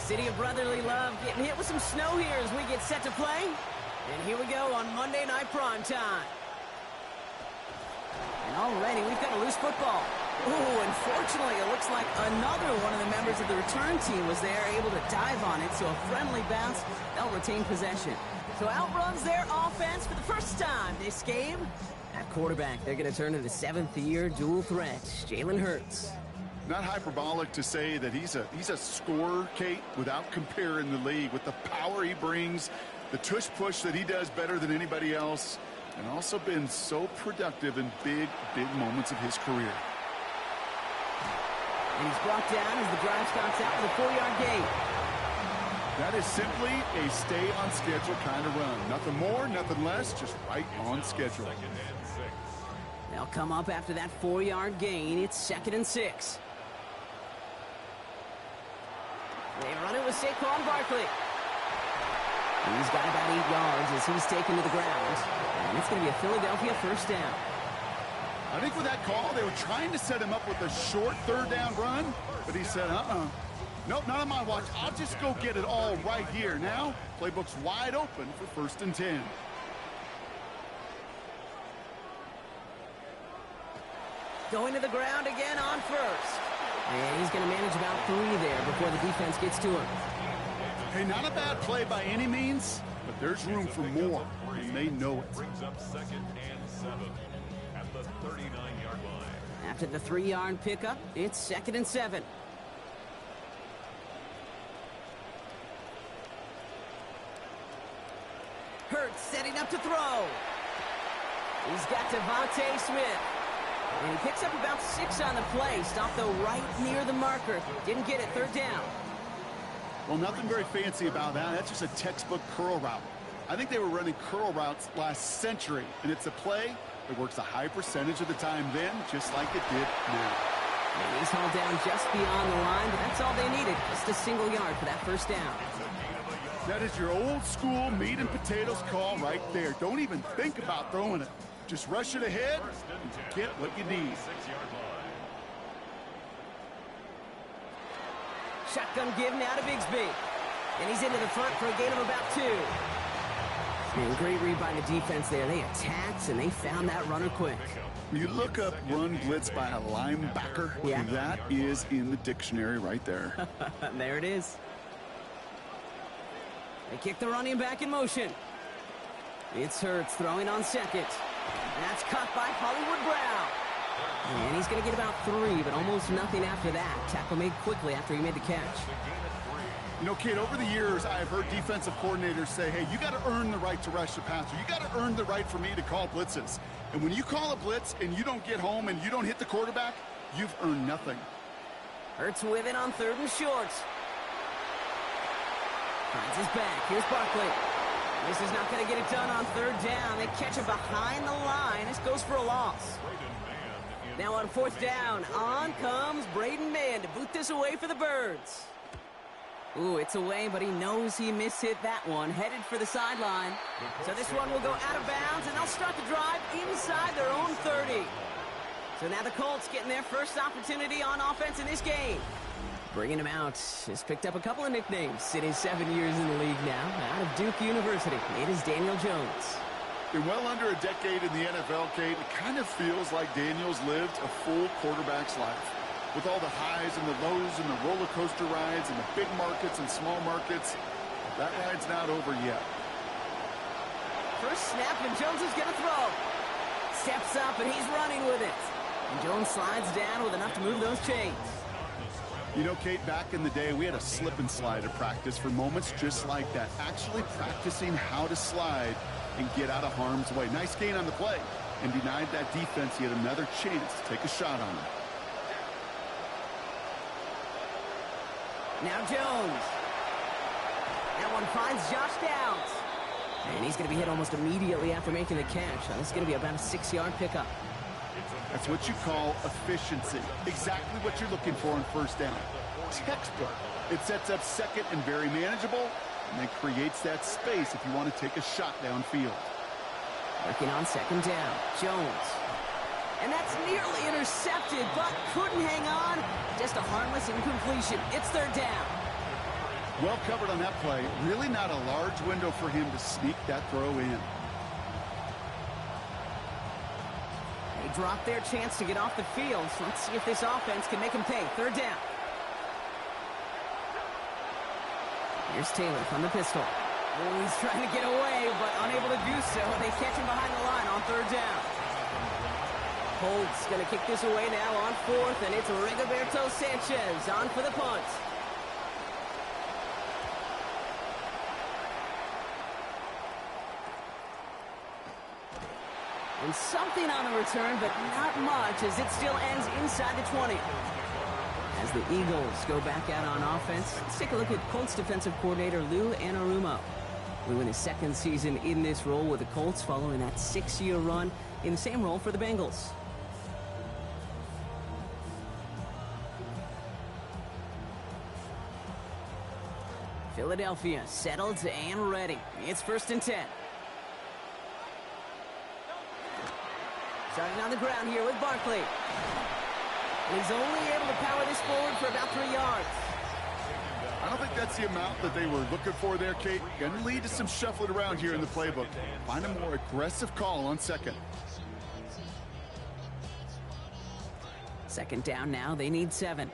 city of brotherly love getting hit with some snow here as we get set to play. And here we go on Monday Night Prime Time. And already we've got a loose football. Ooh, unfortunately, it looks like another one of the members of the return team was there, able to dive on it, so a friendly bounce. They'll retain possession. So outruns their offense for the first time this game. At quarterback, they're going to turn to the seventh-year dual threat, Jalen Hurts. Not hyperbolic to say that he's a scorer, Kate, without compare in the league, with the power he brings, the tush-push that he does better than anybody else, and also been so productive in big moments of his career. And he's brought down as the drive starts out with a 4-yard gain. That is simply a stay-on-schedule kind of run. Nothing more, nothing less, just right on schedule. They'll come up after that 4-yard gain. It's 2nd and 6. They run it with Saquon Barkley. He's got about 8 yards as he's taken to the ground. And it's going to be a Philadelphia first down. I think with that call, they were trying to set him up with a short third-down run, but he said, nope, not on my watch. I'll just go get it all right here. Now, playbook's wide open for 1st and 10. Going to the ground again on first. And he's going to manage about 3 there before the defense gets to him. Hey, not a bad play by any means, but there's room for more, and they know it. Brings up 2nd and 7 at the 39-yard line. After the 3-yard pickup, it's 2nd and 7. Hurts setting up to throw. He's got Devontae Smith. And he picks up about 6 on the play. Stopped, though, right near the marker. Didn't get it. 3rd down. Well, nothing very fancy about that. That's just a textbook curl route. I think they were running curl routes last century, and it's a play that works a high percentage of the time then, just like it did now. And he's hauled down just beyond the line, but that's all they needed. Just a single yard for that first down. That is your old school meat and potatoes call right there. Don't even think about throwing it. Just rush it ahead and get what you need. Shotgun give now to Bigsby. And he's into the front for a gain of about 2. And great read by the defense there. They attacked, and they found that runner quick. You look up run blitz by a linebacker, yeah. That is in the dictionary right there. There it is. They kick the running back in motion. It's Hurts throwing on 2nd. And that's caught by Hollywood Brown. And he's going to get about 3, but almost nothing after that. Tackle made quickly after he made the catch. You know, Kate, over the years, I've heard defensive coordinators say, hey, you got to earn the right to rush the passer. You got to earn the right for me to call blitzes. And when you call a blitz and you don't get home and you don't hit the quarterback, you've earned nothing. Hurts with it on 3rd and short. Finds his back. Here's Barkley. This is not going to get it done on 3rd down. They catch him behind the line. This goes for a loss. Now on 4th down, on comes Braden Mann to boot this away for the Birds. Ooh, it's away, but he knows he mishit that one. Headed for the sideline. So this one will go out of bounds, and they'll start the drive inside their own 30. So now the Colts getting their first opportunity on offense in this game. Bringing him out, has picked up a couple of nicknames. Sitting 7 years in the league now, out of Duke University. It is Daniel Jones. In well under a decade in the NFL, Kate, it kind of feels like Daniel's lived a full quarterback's life. With all the highs and the lows and the roller coaster rides and the big markets and small markets, that ride's not over yet. First snap, and Jones is going to throw. Steps up, and he's running with it. And Jones slides down with enough to move those chains. You know, Kate, back in the day, we had a slip and slide at practice for moments just like that. Actually practicing how to slide and get out of harm's way. Nice gain on the play, and denied that defense yet another chance to take a shot on him. Now Jones. That one finds Josh Downs. And he's going to be hit almost immediately after making the catch. This is going to be about a 6-yard pickup. That's what you call efficiency. Exactly what you're looking for on 1st down. Textbook. It sets up 2nd and very manageable, and then creates that space if you want to take a shot downfield. Working on 2nd down. Jones. And that's nearly intercepted, but couldn't hang on. Just a harmless incompletion. It's 3rd down. Well covered on that play. Really not a large window for him to sneak that throw in. They dropped their chance to get off the field. So let's see if this offense can make them pay. Third down. Here's Taylor from the pistol. Oh, he's trying to get away, but unable to do so. They catch him behind the line on third down. Colts going to kick this away now on fourth, and it's Rigoberto Sanchez on for the punt. And something on the return, but not much, as it still ends inside the 20. As the Eagles go back out on offense, let's take a look at Colts defensive coordinator Lou Anarumo. Lou in his second season in this role with the Colts following that 6-year run in the same role for the Bengals. Philadelphia settled and ready. It's 1st and 10. Starting on the ground here with Barkley. And he's only able to power this forward for about 3 yards. I don't think that's the amount that they were looking for there, Kate. Going to lead to some shuffling around here in the playbook. Find a more aggressive call on second. Second down now. They need 7.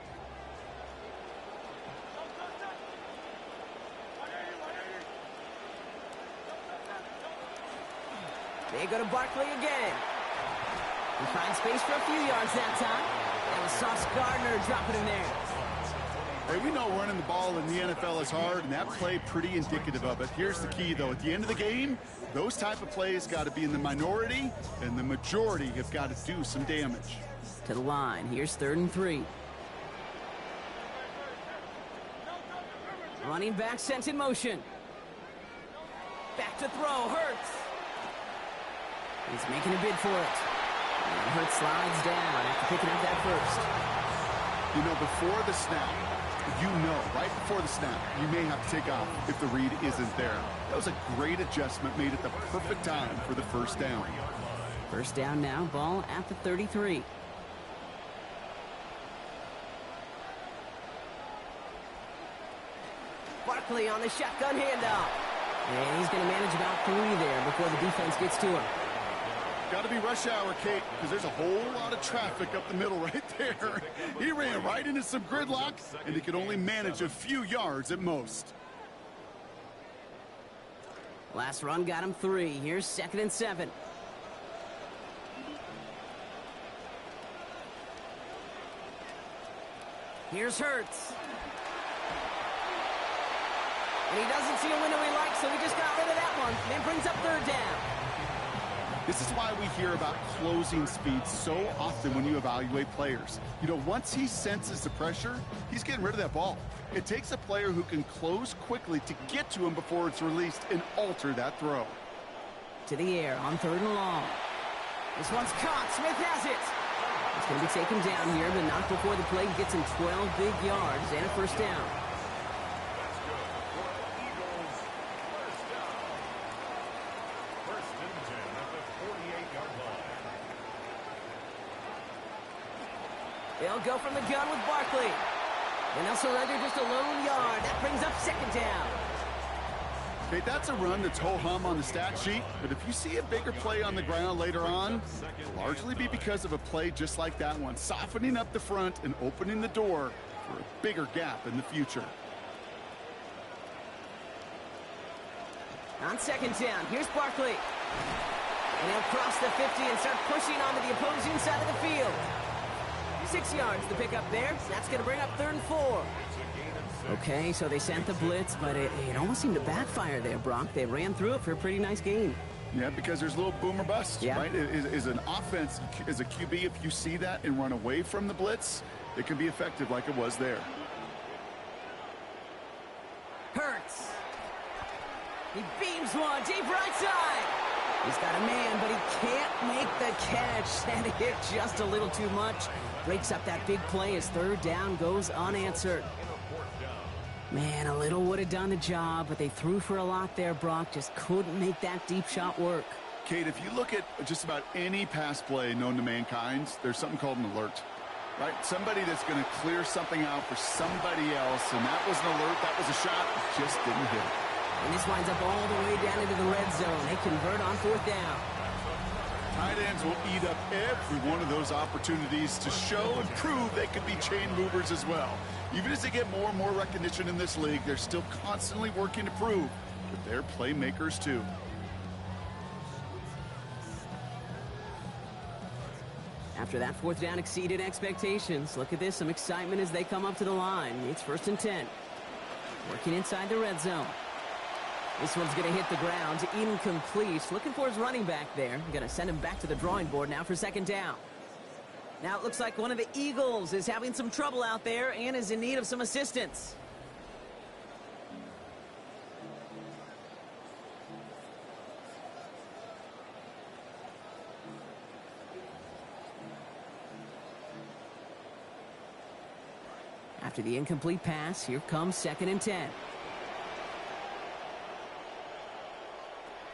They go to Barkley again. He finds space for a few yards that time. And with Sauce Gardner dropping him there. Hey, we know running the ball in the NFL is hard, and that play pretty indicative of it. Here's the key, though. At the end of the game, those type of plays got to be in the minority, and the majority have got to do some damage. To the line. Here's 3rd and 3. Running back sent in motion. Back to throw. Hurts. He's making a bid for it. And Hurts slides down after picking up that first. You know, before the snap, right before the snap, you may have to take off if the read isn't there. That was a great adjustment, made at the perfect time for the first down. First down now, ball at the 33. Barkley on the shotgun handoff. And he's going to manage about 3 there before the defense gets to him. Got to be rush hour, Kate, because there's a whole lot of traffic up the middle right there. He ran right into some gridlock, and he could only manage a few yards at most. Last run got him 3. Here's 2nd and 7. Here's Hurts. And he doesn't see a window he likes, so he just got rid of that one. And brings up 3rd down. This is why we hear about closing speed so often when you evaluate players. You know, once he senses the pressure, he's getting rid of that ball. It takes a player who can close quickly to get to him before it's released and alter that throw. To the air on 3rd and long. This one's caught. Smith has it. It's going to be taken down here, but not before the play gets him 12 big yards and a first down. They'll go from the gun with Barkley. And they'll surrender just a lone yard. That brings up 2nd down. Okay, that's a run that's ho-hum on the stat sheet, but if you see a bigger play on the ground later on, it'll largely be because of a play just like that one, softening up the front and opening the door for a bigger gap in the future. On 2nd down, here's Barkley. And he'll cross the 50 and start pushing onto the opposing side of the field. 6 yards to pick up there. That's going to bring up 3rd and 4. Okay, so they sent the blitz, but it almost seemed to backfire there, Brock. They ran through it for a pretty nice gain. Yeah, because there's a little boom or bust, right? Is an offense, as a QB, if you see that and run away from the blitz, it can be effective like it was there. Hurts. He beams one deep right side. He's got a man, but he can't make the catch. And it hit just a little too much. Breaks up that big play as 3rd down goes unanswered. Man, a little would have done the job, but they threw for a lot there, Brock. Just couldn't make that deep shot work. Kate, if you look at just about any pass play known to mankind, there's something called an alert. right? Somebody that's going to clear something out for somebody else, and that was an alert, that was a shot, just didn't hit it. And this winds up all the way down into the red zone. They convert on 4th down. Tight ends will eat up every one of those opportunities to show and prove they could be chain movers as well. Even as they get more and more recognition in this league, they're still constantly working to prove that they're playmakers too. After that 4th down exceeded expectations, look at this, some excitement as they come up to the line. It's 1st and 10. Working inside the red zone. This one's going to hit the ground, incomplete. Looking for his running back there. Going to send him back to the drawing board now for 2nd down. Now it looks like one of the Eagles is having some trouble out there and is in need of some assistance. After the incomplete pass, here comes 2nd and 10.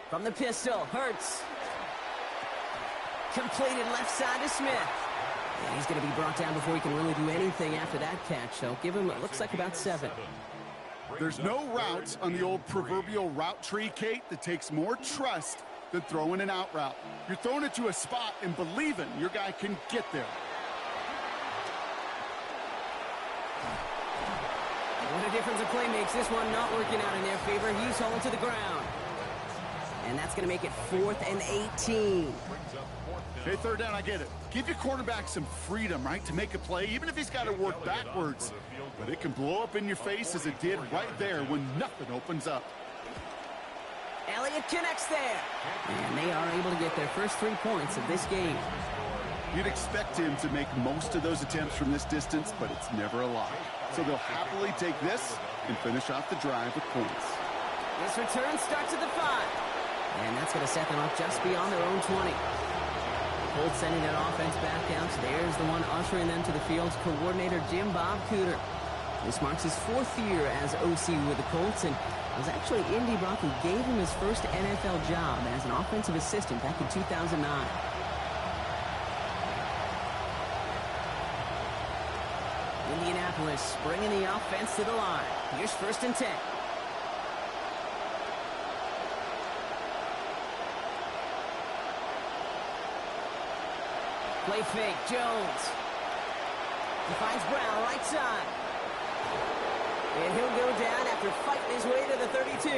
From the pistol, Hurts. Completed left side to Smith. And he's going to be brought down before he can really do anything after that catch. So give him, it looks like about 7. There's no route on the old proverbial route tree, Kate, that takes more trust than throwing an out route. You're throwing it to a spot and believing your guy can get there. What a difference a play makes. This one not working out in their favor. He's hauling to the ground. And that's going to make it 4th and 18. Okay, 3rd down, I get it. Give your quarterback some freedom, right, to make a play, even if he's got to work backwards. But it can blow up in your face as it did right there when nothing opens up. Elliott connects there. And they are able to get their first 3 points of this game. You'd expect him to make most of those attempts from this distance, but it's never a lot. So they'll happily take this and finish off the drive with points. This return starts at the 5. And that's going to set them up just beyond their own 20. Colts sending that offense back out. There's the one ushering them to the field's coordinator, Jim Bob Cooter. This marks his 4th year as OC with the Colts, and it was actually Indy Brock who gave him his first NFL job as an offensive assistant back in 2009. Indianapolis bringing the offense to the line. Here's 1st and 10. Play fake, Jones. He finds Brown, right side. And he'll go down after fighting his way to the 32.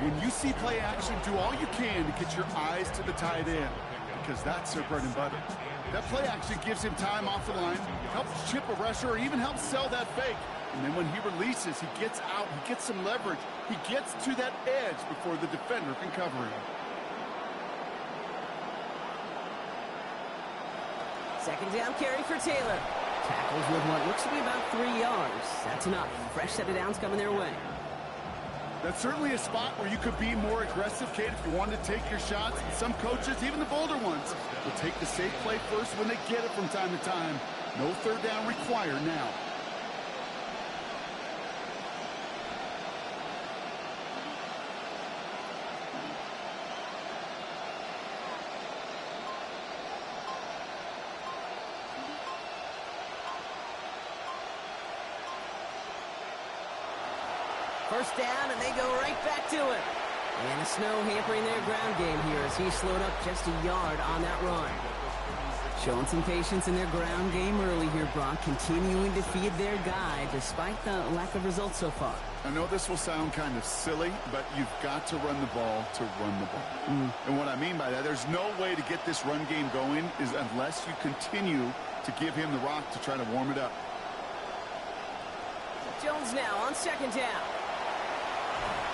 When you see play action, do all you can to get your eyes to the tight end, because that's their bread and butter. That play action gives him time off the line, helps chip a rusher, or even helps sell that fake. And then when he releases, he gets out, he gets some leverage. He gets to that edge before the defender can cover him. 2nd down carry for Taylor. Tackles with what looks to be about 3 yards. That's enough. Fresh set of downs coming their way. That's certainly a spot where you could be more aggressive, Kate, if you wanted to take your shots. And some coaches, even the bolder ones, will take the safe play first when they get it from time to time. No 3rd down required now. First down, and they go right back to it. And the snow hampering their ground game here as he slowed up just a yard on that run. Showing some patience in their ground game early here, Brock, continuing to feed their guy despite the lack of results so far. I know this will sound kind of silly, but you've got to run the ball to run the ball. And what I mean by that, there's no way to get this run game going is unless you continue to give him the rock to try to warm it up. Jones now on 2nd down.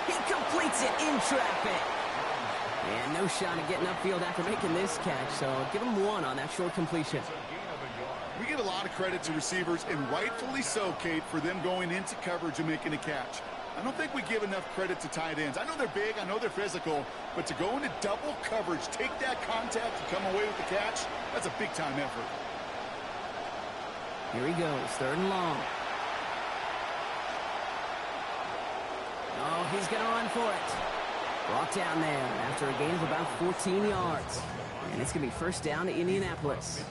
He completes it in traffic. And no shot at getting upfield after making this catch, so give him 1 on that short completion. We give a lot of credit to receivers, and rightfully so, Kate, for them going into coverage and making a catch. I don't think we give enough credit to tight ends. I know they're big, I know they're physical, but to go into double coverage, take that contact, and come away with the catch, that's a big-time effort. Here he goes, 3rd and long. Oh, he's going to run for it. Brought down there after a gain of about 14 yards. And it's going to be 1st down to Indianapolis.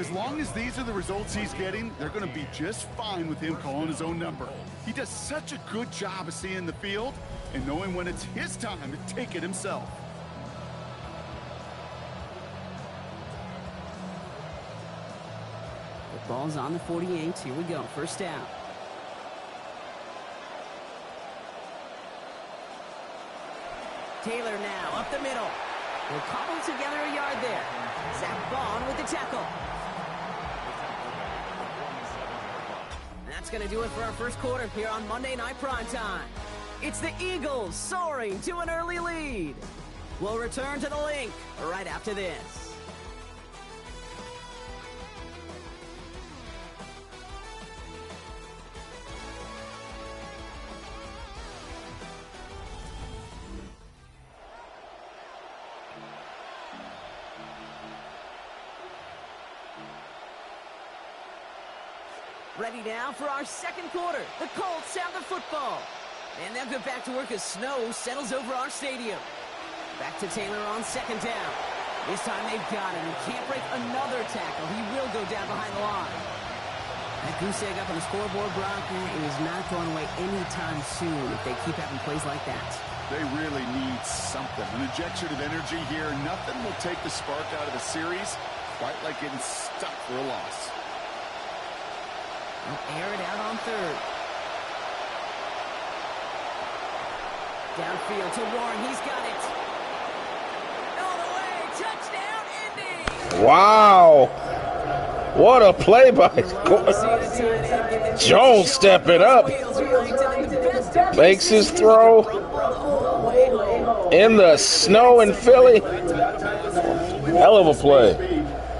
As long as these are the results he's getting, they're going to be just fine with him calling his own number. He does such a good job of seeing the field and knowing when it's his time to take it himself. The ball's on the 48. Here we go. First down. Taylor now up the middle. We'll cobble together a yard there. Zach Bond with the tackle. That's going to do it for our first quarter here on Monday Night Primetime. It's the Eagles soaring to an early lead. We'll return to the link right after this. Ready now for our second quarter. The Colts have the football. And they'll get back to work as snow settles over our stadium. Back to Taylor on second down. This time they've got him. He can't break another tackle. He will go down behind the line. That goose egg up on the scoreboard, Brock, is not going away anytime soon if they keep having plays like that. They really need something. An injection of energy here. Nothing will take the spark out of the series quite like getting stuck for a loss. They'll air it out on third. Downfield to Warren. He's got it. All the way. Touchdown, Indy. Wow. What a play by Jones stepping up. Makes his throw in the snow in Philly. Hell of a play.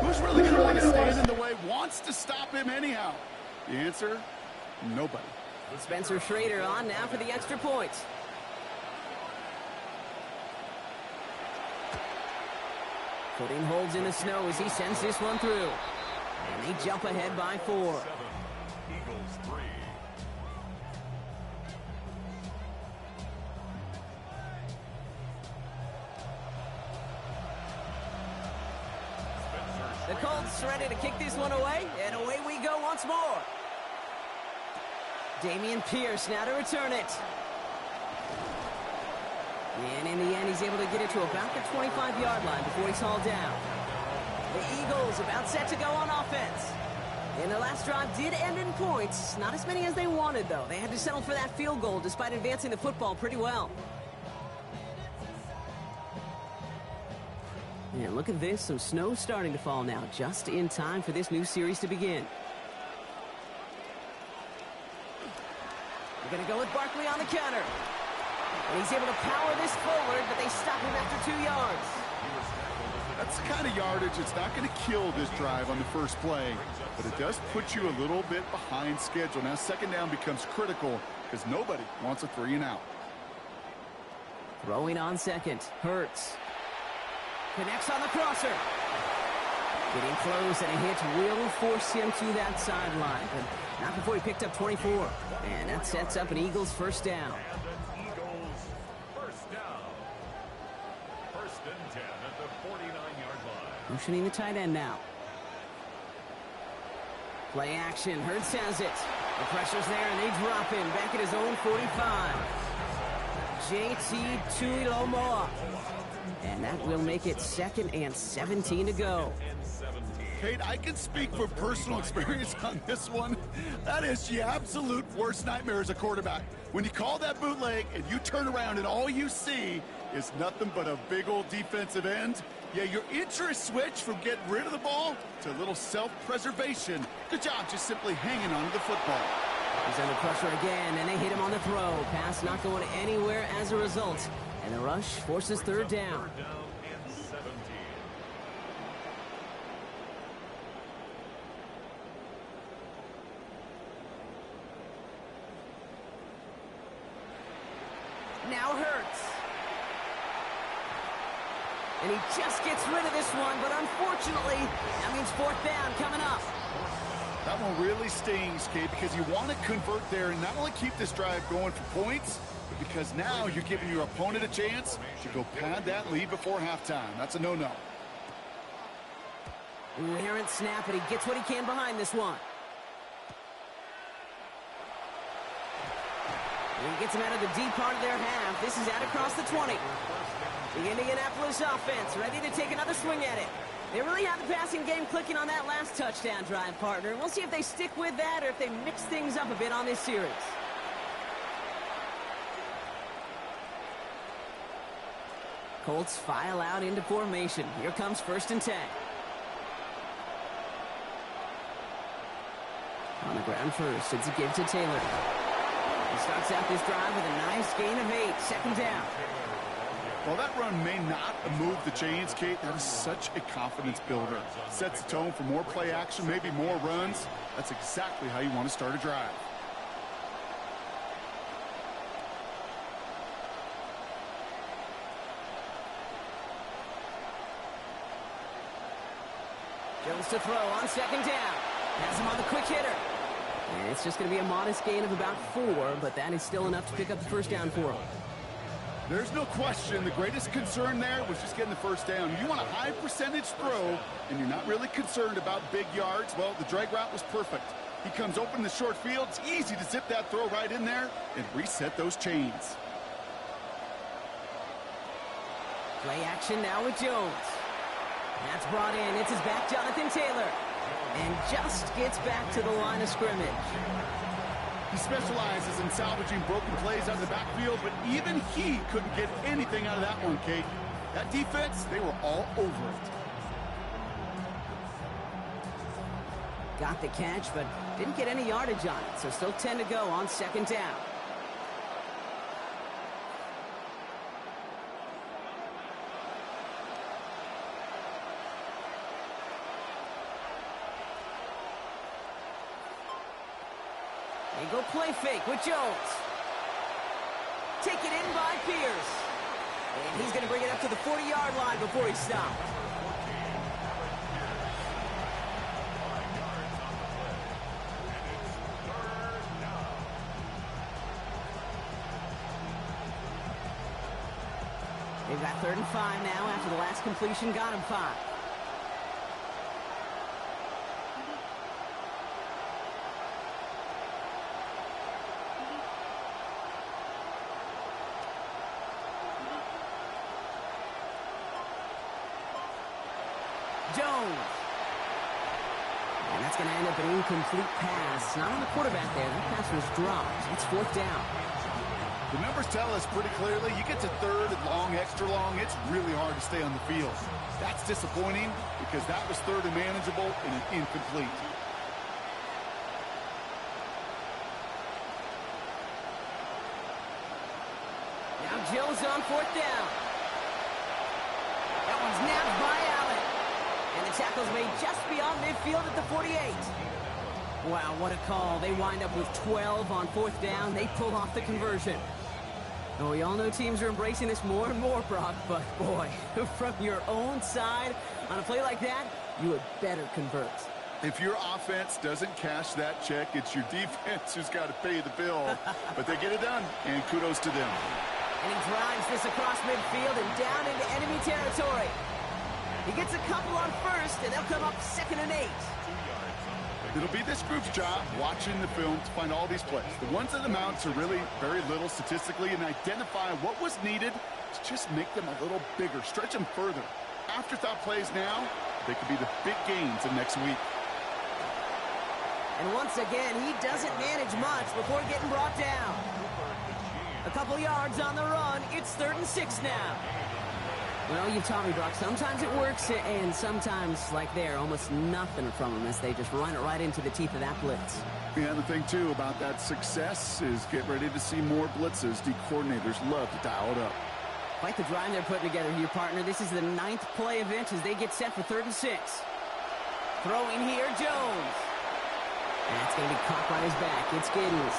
Who's really trying to stand in the way? Wants to stop him anyhow. The answer, nobody. Spencer Schrader on now for the extra point. Putting holds in the snow as he sends this one through. And they jump ahead by 4. Eagles 3. The Colts ready to kick this one away, and away we go once more. Damian Pierce now to return it. And in the end, he's able to get it to about the 25-yard line before he's hauled down. The Eagles about set to go on offense. And their last drive did end in points. Not as many as they wanted, though. They had to settle for that field goal despite advancing the football pretty well. And look at this. Some snow starting to fall now, just in time for this new series to begin. We're going to go with Barkley on the counter. And he's able to power this forward, but they stop him after 2 yards. That's the kind of yardage that's not going to kill this drive on the first play, but it does put you a little bit behind schedule. Now second down becomes critical because nobody wants a 3 and out. Throwing on second. Hurts. Connects on the crosser. Getting close, and a hit will force him to that sideline, but not before he picked up 24. And that sets up an Eagles first down. Eagles first down. First and 10 at the 49-yard line. Motioning the tight end now. Play action. Hurts has it. The pressure's there, and they drop him back at his own 45. JT Tuilomoa. And that will make it 2nd and 17 to go. Kate, I can speak from personal experience on this one. That is the absolute worst nightmare as a quarterback. When you call that bootleg and you turn around and all you see is nothing but a big old defensive end, yeah, your interest switch from getting rid of the ball to a little self-preservation. Good job just simply hanging on to the football. He's under pressure again, and they hit him on the throw. Pass not going anywhere as a result. And the rush forces third down. Third down and 17. Now Hurts. And he just gets rid of this one, but unfortunately, that means 4th down coming up. That one really stings, Kate, because you want to convert there and not only keep this drive going for points, but because now you're giving your opponent a chance to go pad that lead before halftime. That's a no-no. Ooh, errant snap, but he gets what he can behind this one. He gets him out of the deep part of their half. This is out across the 20. The Indianapolis offense ready to take another swing at it. They really have the passing game clicking on that last touchdown drive, partner. We'll see if they stick with that or if they mix things up a bit on this series. Colts file out into formation. Here comes 1st and 10. On the ground first, it's a give to Taylor. He starts out this drive with a nice gain of 8. 2nd down. Well, that run may not move the chains, Kate. That is such a confidence builder. Sets the tone for more play action, maybe more runs. That's exactly how you want to start a drive. Jones to throw on 2nd down. Has him on the quick hitter. And it's just going to be a modest gain of about 4, but that is still enough to pick up the 1st down for him. There's no question the greatest concern there was just getting the 1st down. You want a high percentage throw, and you're not really concerned about big yards. Well, the drag route was perfect. He comes open in the short field. It's easy to zip that throw right in there and reset those chains. Play action now with Jones. That's brought in. It's his back, Jonathan Taylor. And just gets back to the line of scrimmage. He specializes in salvaging broken plays out of the backfield, but even he couldn't get anything out of that one, Kate. That defense, they were all over it. Got the catch, but didn't get any yardage on it, so still 10 to go on 2nd down. They go play fake with Jones. Taken in by Pierce. And he's going to bring it up to the 40-yard line before he stopped. They've got 3rd and 5 now after the last completion got him 5. Jones. And that's going to end up an incomplete pass. Not on the quarterback there. That pass was dropped. It's 4th down. The numbers tell us pretty clearly, you get to 3rd and long, extra long, it's really hard to stay on the field. That's disappointing because that was 3rd and manageable and an incomplete. Now Jones on 4th down. That one's nabbed by Allen. And the tackle's made just beyond midfield at the 48. Wow, what a call. They wind up with 12 on 4th down. They pull off the conversion. Oh, we all know teams are embracing this more and more, Brock, but boy, from your own side, on a play like that, you had better convert. If your offense doesn't cash that check, it's your defense who's got to pay the bill. But they get it done, and kudos to them. And he drives this across midfield and down into enemy territory. He gets a couple on 1st, and they'll come up 2nd and 8. It'll be this group's job watching the film to find all these plays. The ones that amount to really very little statistically and identify what was needed to just make them a little bigger, stretch them further. Afterthought plays now, they could be the big gains of next week. And once again, he doesn't manage much before getting brought down. A couple yards on the run. It's 3rd and 6 now. Well, you've taught me, Brock. Sometimes it works, and sometimes, like there, almost nothing from them as they just run it right into the teeth of that blitz. Yeah, and the thing, too, about that success is get ready to see more blitzes. D coordinators love to dial it up. Quite the drive they're putting together here, partner. This is the 9th play event as they get set for 3rd and 6. Throwing here, Jones. And that's going to be caught by his back. It's Giddens.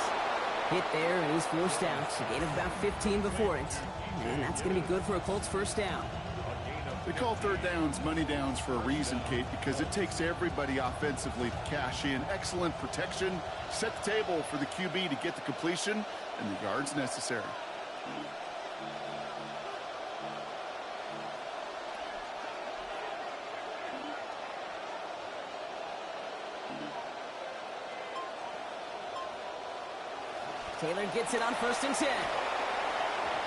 Hit there, and he's forced out. A gain of about 15 before it. And that's going to be good for a Colts 1st down. They call 3rd downs money downs for a reason, Kate, because it takes everybody offensively to cash in. Excellent protection, set the table for the QB to get the completion and the yards necessary. Taylor gets it on 1st and 10.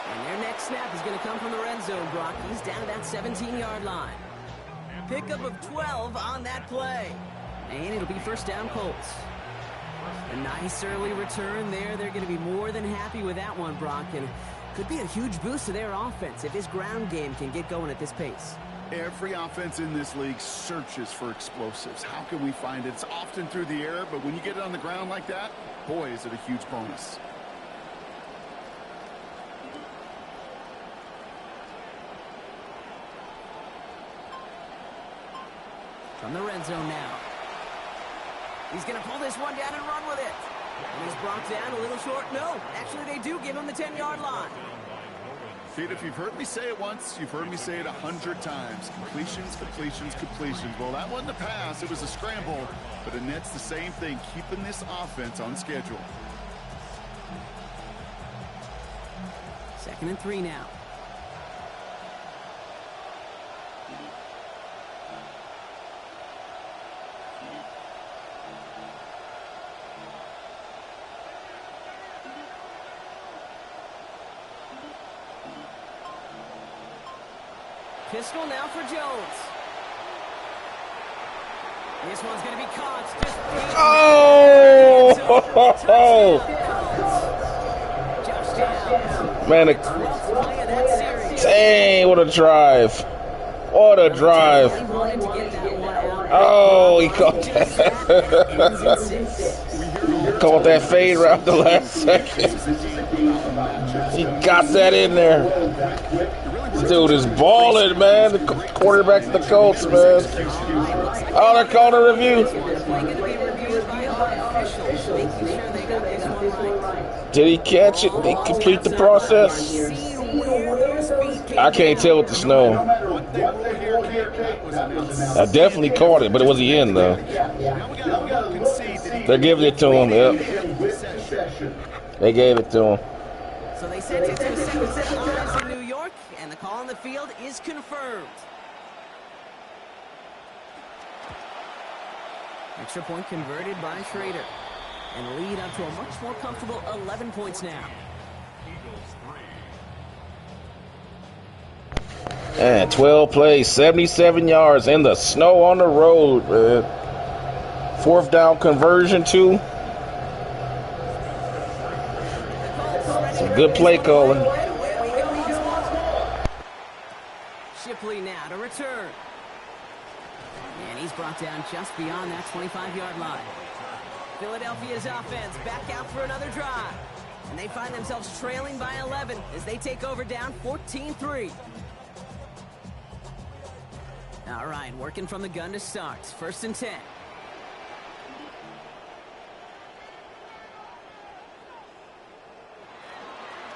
And their next snap is going to come from the red zone, Brock. He's down to that 17-yard line. Pickup of 12 on that play. And it'll be 1st down, Colts. A nice early return there. They're going to be more than happy with that one, Brock. And could be a huge boost to their offense if his ground game can get going at this pace. Every offense in this league searches for explosives. How can we find it? It's often through the air, but when you get it on the ground like that, boy, is it a huge bonus. From the red zone now. He's going to pull this one down and run with it. And he's brought down a little short. No, actually they do give him the 10-yard line. Pete, if you've heard me say it once, you've heard me say it 100 times. Completions, completions, completions. Well, that wasn't a pass. It was a scramble. But Annette's the same thing, keeping this offense on schedule. 2nd and 3 now. Pistol now for Jones. This one's going to be caught. Oh! Man, dang, what a drive. What a drive. Oh, he caught that. Caught that fade right the last second. He got that in there. This dude is balling, man. The quarterback of the Colts, man. Oh, they're calling a review. Did he catch it? Did he complete the process? I can't tell with the snow. I definitely caught it, but it was the end, though. They're giving it to him, yep. They gave it to him. So they sent it to a second set of eyes in New York, and the call on the field is confirmed. Extra point converted by Schrader. And the lead up to a much more comfortable 11 points now. And 12 plays, 77 yards in the snow on the road, man. 4th down conversion, too. Some good play calling. Shipley now to return. And he's brought down just beyond that 25-yard line. Philadelphia's offense back out for another drive. And they find themselves trailing by 11 as they take over down 14-3. All right, working from the gun to start. 1st and 10.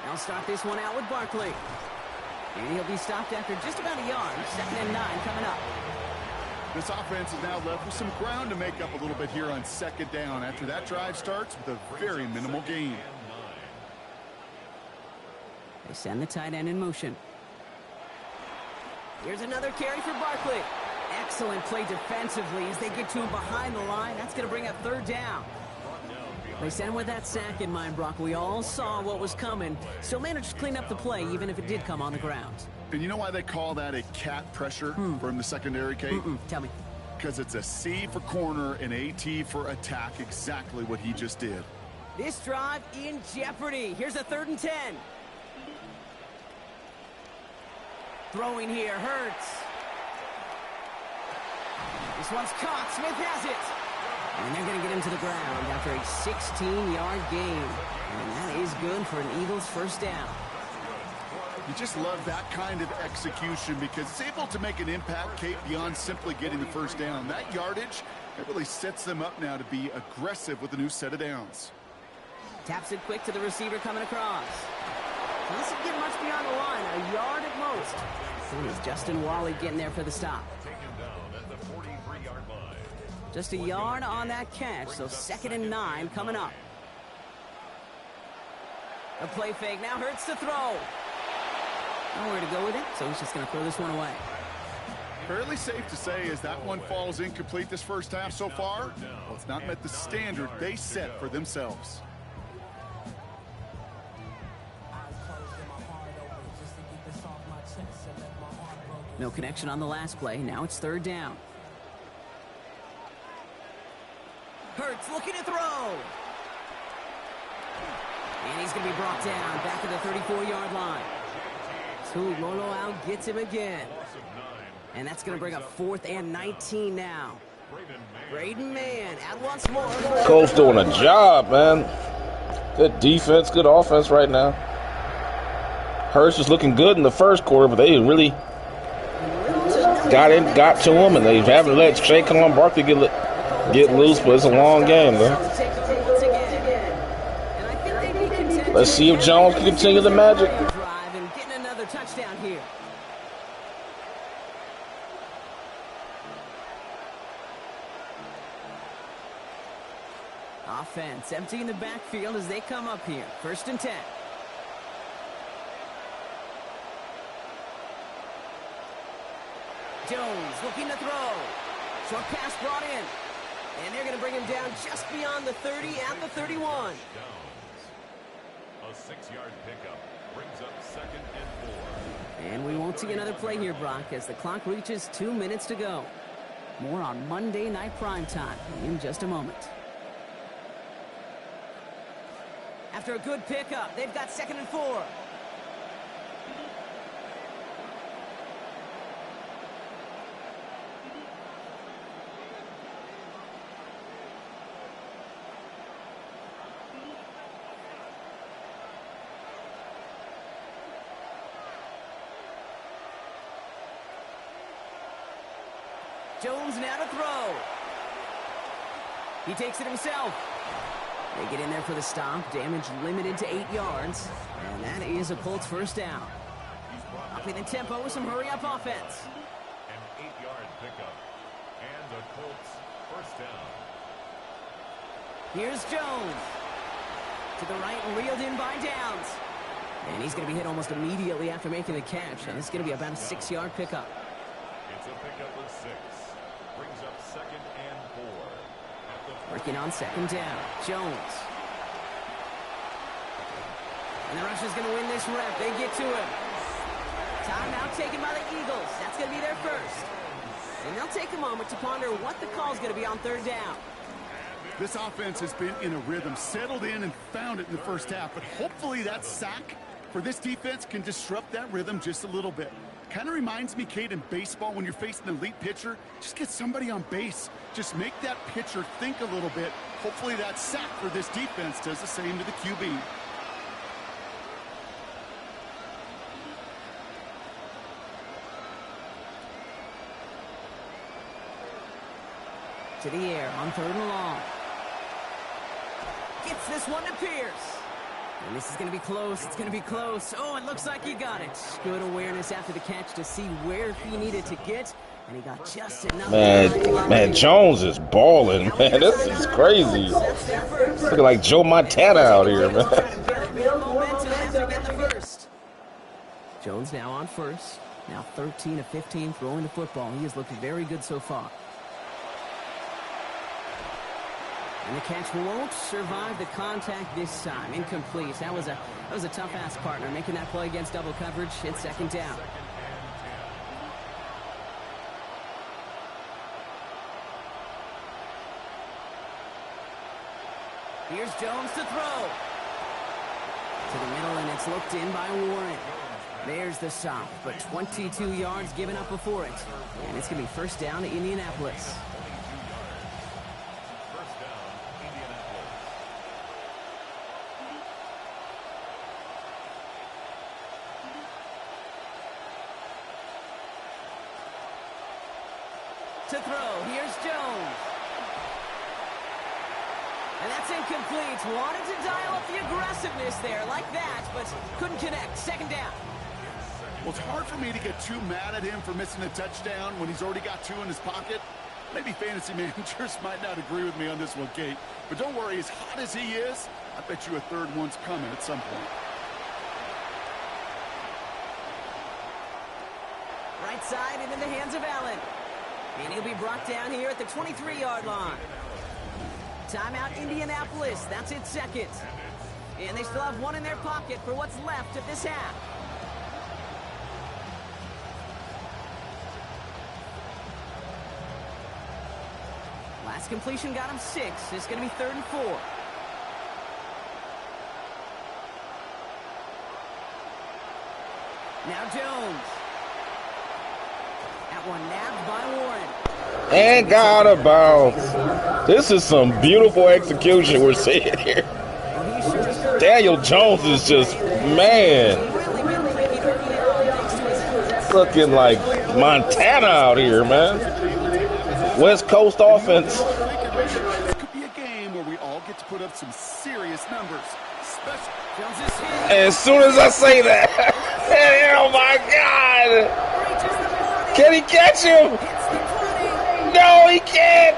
They'll start this one out with Barkley. And he'll be stopped after just about a yard. 2nd and 9 coming up. This offense is now left with some ground to make up a little bit here on 2nd down after that drive starts with a very minimal gain. They send the tight end in motion. Here's another carry for Barkley. Excellent play defensively as they get to him behind the line. That's going to bring up 3rd down. They sent him with that sack in mind, Brock. We all saw what was coming. Still managed to clean up the play, even if it did come on the ground. And you know why they call that a cat pressure from the secondary, Kate? Tell me. Because it's a C for corner and a T for attack, exactly what he just did. This drive in jeopardy. Here's a 3rd and 10. Throwing here hurts. This one's caught. Smith has it. And they're going to get him to the ground after a 16-yard gain. And that is good for an Eagles 1st down. You just love that kind of execution because it's able to make an impact, Kate, beyond simply getting the 1st down. That yardage, it really sets them up now to be aggressive with a new set of downs. Taps it quick to the receiver coming across. Doesn't get much beyond the line, a yard at most. And it's Justin Wally getting there for the stop. Just a yard on that catch, so 2nd and 9 coming up. A play fake now hurts to throw. Nowhere to go with it, so he's just going to throw this one away. Fairly safe to say as that one falls incomplete this 1st half so far. Well, it's not met the standard they set for themselves. No connection on the last play. Now it's third down. Hurts looking to throw. And he's going to be brought down back at the 34-yard line. Tuiloloau gets him again. And that's going to bring up 4th and 19 now. Braden Mann out once more. Colts doing a job, man. Good defense, good offense right now. Hurts was looking good in the first quarter, but they really got to him, and they haven't let Saquon Barkley get loose, but it's a long game, though. Let's see if Jones can continue the magic. And getting another touchdown here. Offense emptying the backfield as they come up here. 1st and 10. Jones looking to throw. Short pass brought in. And they're going to bring him down just beyond the 30 at the 31. A 6-yard pickup brings up 2nd and 4. And we won't see another play here, Brock, as the clock reaches 2 minutes to go. More on Monday Night Primetime in just a moment. After a good pickup, they've got 2nd and 4. Jones now to throw. He takes it himself. They get in there for the stop. Damage limited to 8 yards. And that is a Colts 1st down. Upping the tempo with some hurry-up offense. An 8-yard pickup. And the Colts 1st down. Here's Jones. To the right, reeled in by Downs. And he's going to be hit almost immediately after making the catch. And it's going to be about a 6-yard pickup. It's a pickup of 6. Brings up 2nd and 4. Working on 2nd down. Jones. And the Russians going to win this rep. They get to him. Timeout taken by the Eagles. That's going to be their first. And they'll take a moment to ponder what the call is going to be on 3rd down. This offense has been in a rhythm, settled in and found it in the first half. But hopefully that sack for this defense can disrupt that rhythm just a little bit. Kind of reminds me, Kate, in baseball, when you're facing an elite pitcher, just get somebody on base. Just make that pitcher think a little bit. Hopefully that sack for this defense does the same to the QB. To the air on 3rd and long. Gets this one to Pierce. And this is going to be close. It's going to be close. Oh, it looks like he got it. Good awareness after the catch to see where he needed to get. And he got just enough. Man, Jones is balling, man. This is crazy. It's looking like Joe Montana out here, man. Jones now on 1st. Now 13 of 15 throwing the football. He has looked very good so far. And the catch won't survive the contact this time. Incomplete. That was a tough-ass partner making that play against double coverage. It's 2nd down. Here's Jones to throw. To the middle, and it's looked in by Warren. There's the stop, but 22 yards given up before it. And it's going to be 1st down to Indianapolis. To throw, here's Jones. And that's incomplete. Wanted to dial up the aggressiveness there like that, but couldn't connect. 2nd down. Well, it's hard for me to get too mad at him for missing a touchdown when he's already got 2 in his pocket. Maybe fantasy managers might not agree with me on this one, Kate. But don't worry, as hot as he is, I bet you a 3rd one's coming at some point. Right side and in the hands of Allen. And he'll be brought down here at the 23-yard line. Timeout Indianapolis. That's its 2nd. And they still have 1 in their pocket for what's left of this half. completion got him 6. It's going to be 3rd and 4. Now Jones. That one nabbed by Warren. And got out of bounds. This is some beautiful execution we're seeing here. Daniel Jones is just, man, looking like Montana out here, man. West Coast offense. This could be a game where we all get to put up some serious numbers. As soon as I say that, oh my God! Can he catch him? No, he can't.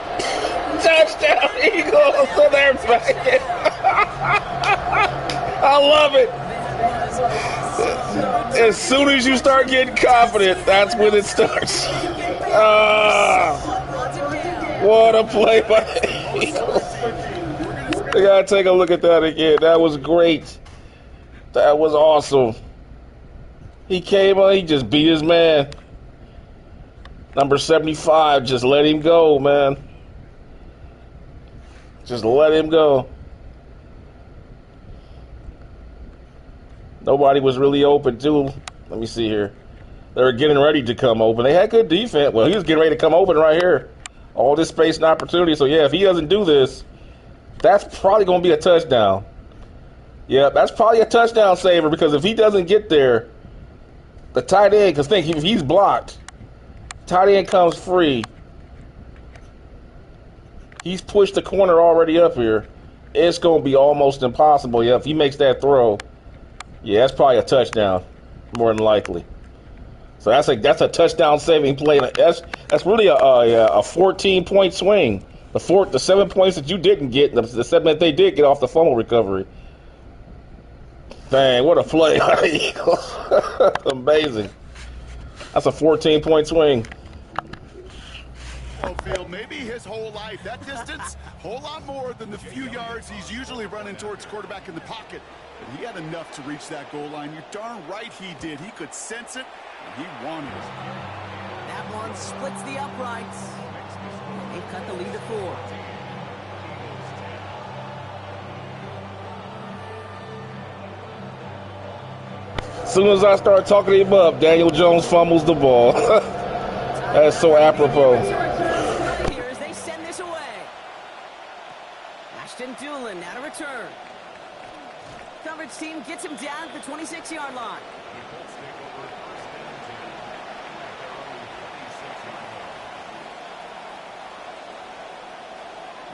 Touchdown, Eagles. So they're back. I love it. As soon as you start getting confident, that's when it starts. What a play by the Eagles. We gotta take a look at that again. That was great. That was awesome. He came on, he just beat his man. Number 75, just let him go, man. Just let him go. Nobody was really open, too. Let me see here. They were getting ready to come open. They had good defense. Well, he was getting ready to come open right here. All this space and opportunity. So, yeah, if he doesn't do this, that's probably going to be a touchdown. Yeah, that's probably a touchdown saver because if he doesn't get there, the tight end, because think, if he's blocked, tight end comes free. He's pushed the corner already up here. It's going to be almost impossible. Yeah, if he makes that throw, yeah, that's probably a touchdown, more than likely. So that's a touchdown saving play. That's really a 14-point swing. The 7 points that you didn't get, the 7 that they did get off the fumble recovery. Dang, what a play! Amazing. That's a 14-point swing. Field, maybe his whole life. That distance, whole lot more than the few yards he's usually running towards quarterback in the pocket. But he had enough to reach that goal line. You're darn right he did. He could sense it, and he wanted it. That one splits the uprights. They've cut the lead to 4. As soon as I start talking him up, Daniel Jones fumbles the ball. That's so apropos. Here as they send this away. Ashton Doolin now to return. Coverage team gets him down at the 26-yard line.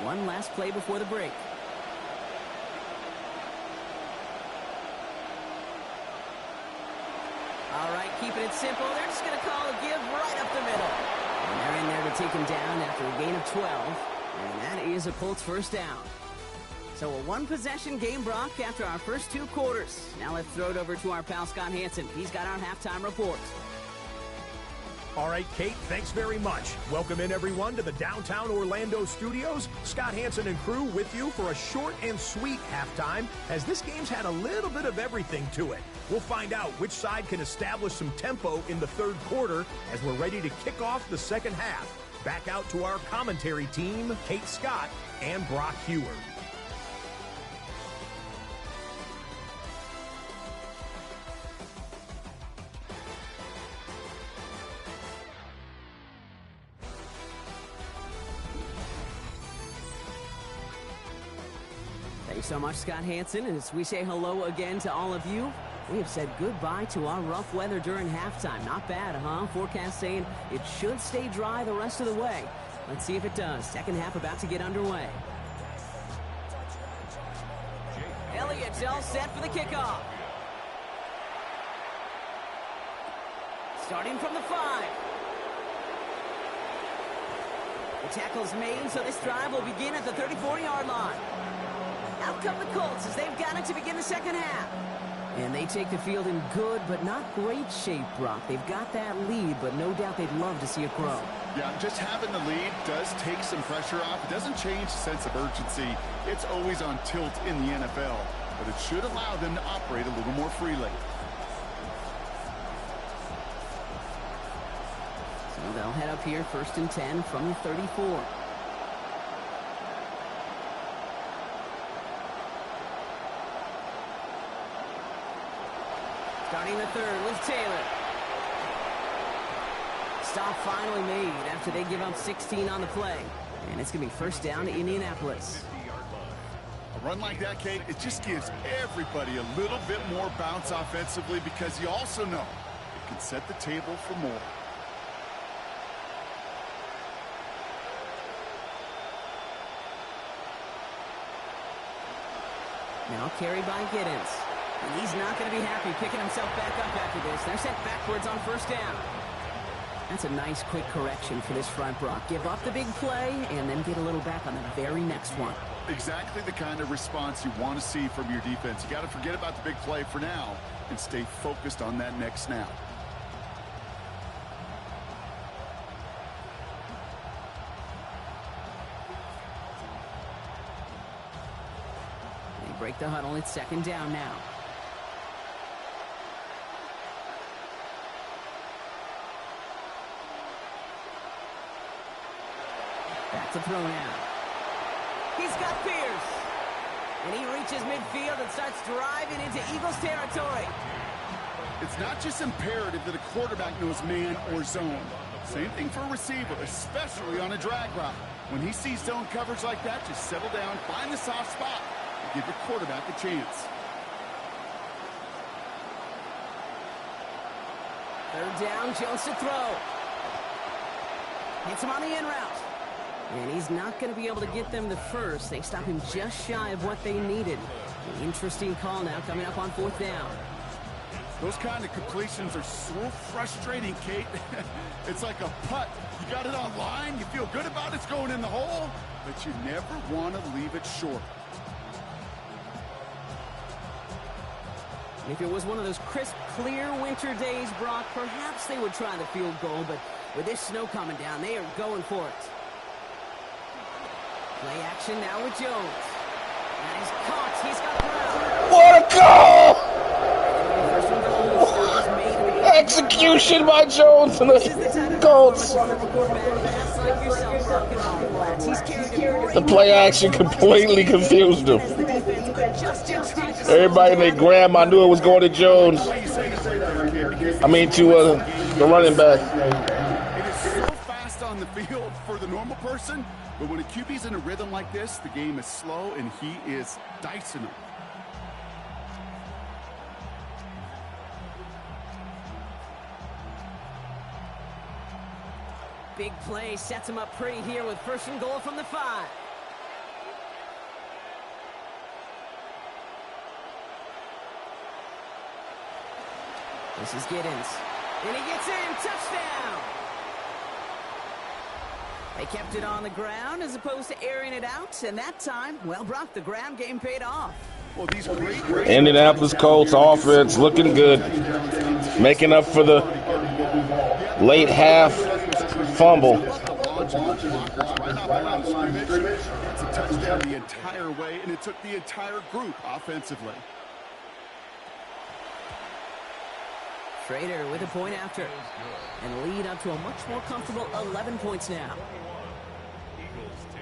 One last play before the break. All right, keeping it simple. They're just going to call a give right up the middle. And they're in there to take him down after a gain of 12. And that is a Colts first down. So a one-possession game, Brock, after our first 2 quarters. Now let's throw it over to our pal Scott Hansen. He's got our halftime report. All right, Kate, thanks very much. Welcome in, everyone, to the downtown Orlando studios. Scott Hansen and crew with you for a short and sweet halftime, as this game's had a little bit of everything to it. We'll find out which side can establish some tempo in the 3rd quarter as we're ready to kick off the 2nd half. Back out to our commentary team, Kate Scott and Brock Heward. Thanks so much, Scott Hansen. And as we say hello again to all of you, we have said goodbye to our rough weather during halftime. Not bad, huh? Forecast saying it should stay dry the rest of the way. Let's see if it does. 2nd half about to get underway. Elliott's all set for the kickoff. Starting from the 5. The tackle's made, so this drive will begin at the 34-yard line. Out come the Colts as they've got it to begin the 2nd half. And they take the field in good but not great shape, Brock. They've got that lead, but no doubt they'd love to see it grow. Yeah, just having the lead does take some pressure off. It doesn't change the sense of urgency. It's always on tilt in the NFL, but it should allow them to operate a little more freely. So they'll head up here 1st and 10 from the 34. Starting the third with Taylor. Stop finally made after they give up 16 on the play. And it's going to be first down to Indianapolis. A run like that, Kate, it just gives everybody a little bit more bounce offensively because you also know it can set the table for more. Now carried by Giddens. And he's not going to be happy picking himself back up after this. They're sent backwards on first down. That's a nice quick correction for this front, Brock. Give up the big play and then get a little back on the very next one. Exactly the kind of response you want to see from your defense. You got to forget about the big play for now and stay focused on that next snap. They break the huddle. It's second down now. Back to throw now. He's got Pierce. And he reaches midfield and starts driving into Eagles territory. It's not just imperative that a quarterback knows man or zone. Same thing for a receiver, especially on a drag route. When he sees zone coverage like that, just settle down, find the soft spot, and give your quarterback a chance. Third down, Jones to throw. Hits him on the in route. And he's not going to be able to get them the first. They stop him just shy of what they needed. An interesting call now coming up on fourth down. Those kind of completions are so frustrating, Kate. It's like a putt. You got it on line, you feel good about it's going in the hole, but you never want to leave it short. If it was one of those crisp, clear winter days, Brock, perhaps they would try the field goal, but with this snow coming down, they are going for it. Play action now with Jones. And he's caught. He's got Brown. What a goal! Execution by Jones and the Colts. The play action completely confused him. Everybody and their grandma knew it was going to Jones. I mean to the running back. It is so fast on the field for the normal person, but when a QB's in a rhythm like this, the game is slow and he is dicing them. Big play sets him up pretty here with first and goal from the 5. This is Giddens. And he gets in. Touchdown! They kept it on the ground as opposed to airing it out. And that time, well, Brock, the ground game paid off. Well, these great Indianapolis Colts offense looking good. Making up for the late half fumble. It's a touchdown the entire way, and it took the entire group offensively. Schrader with a point after. And lead up to a much more comfortable 11 points now. Eagles 10.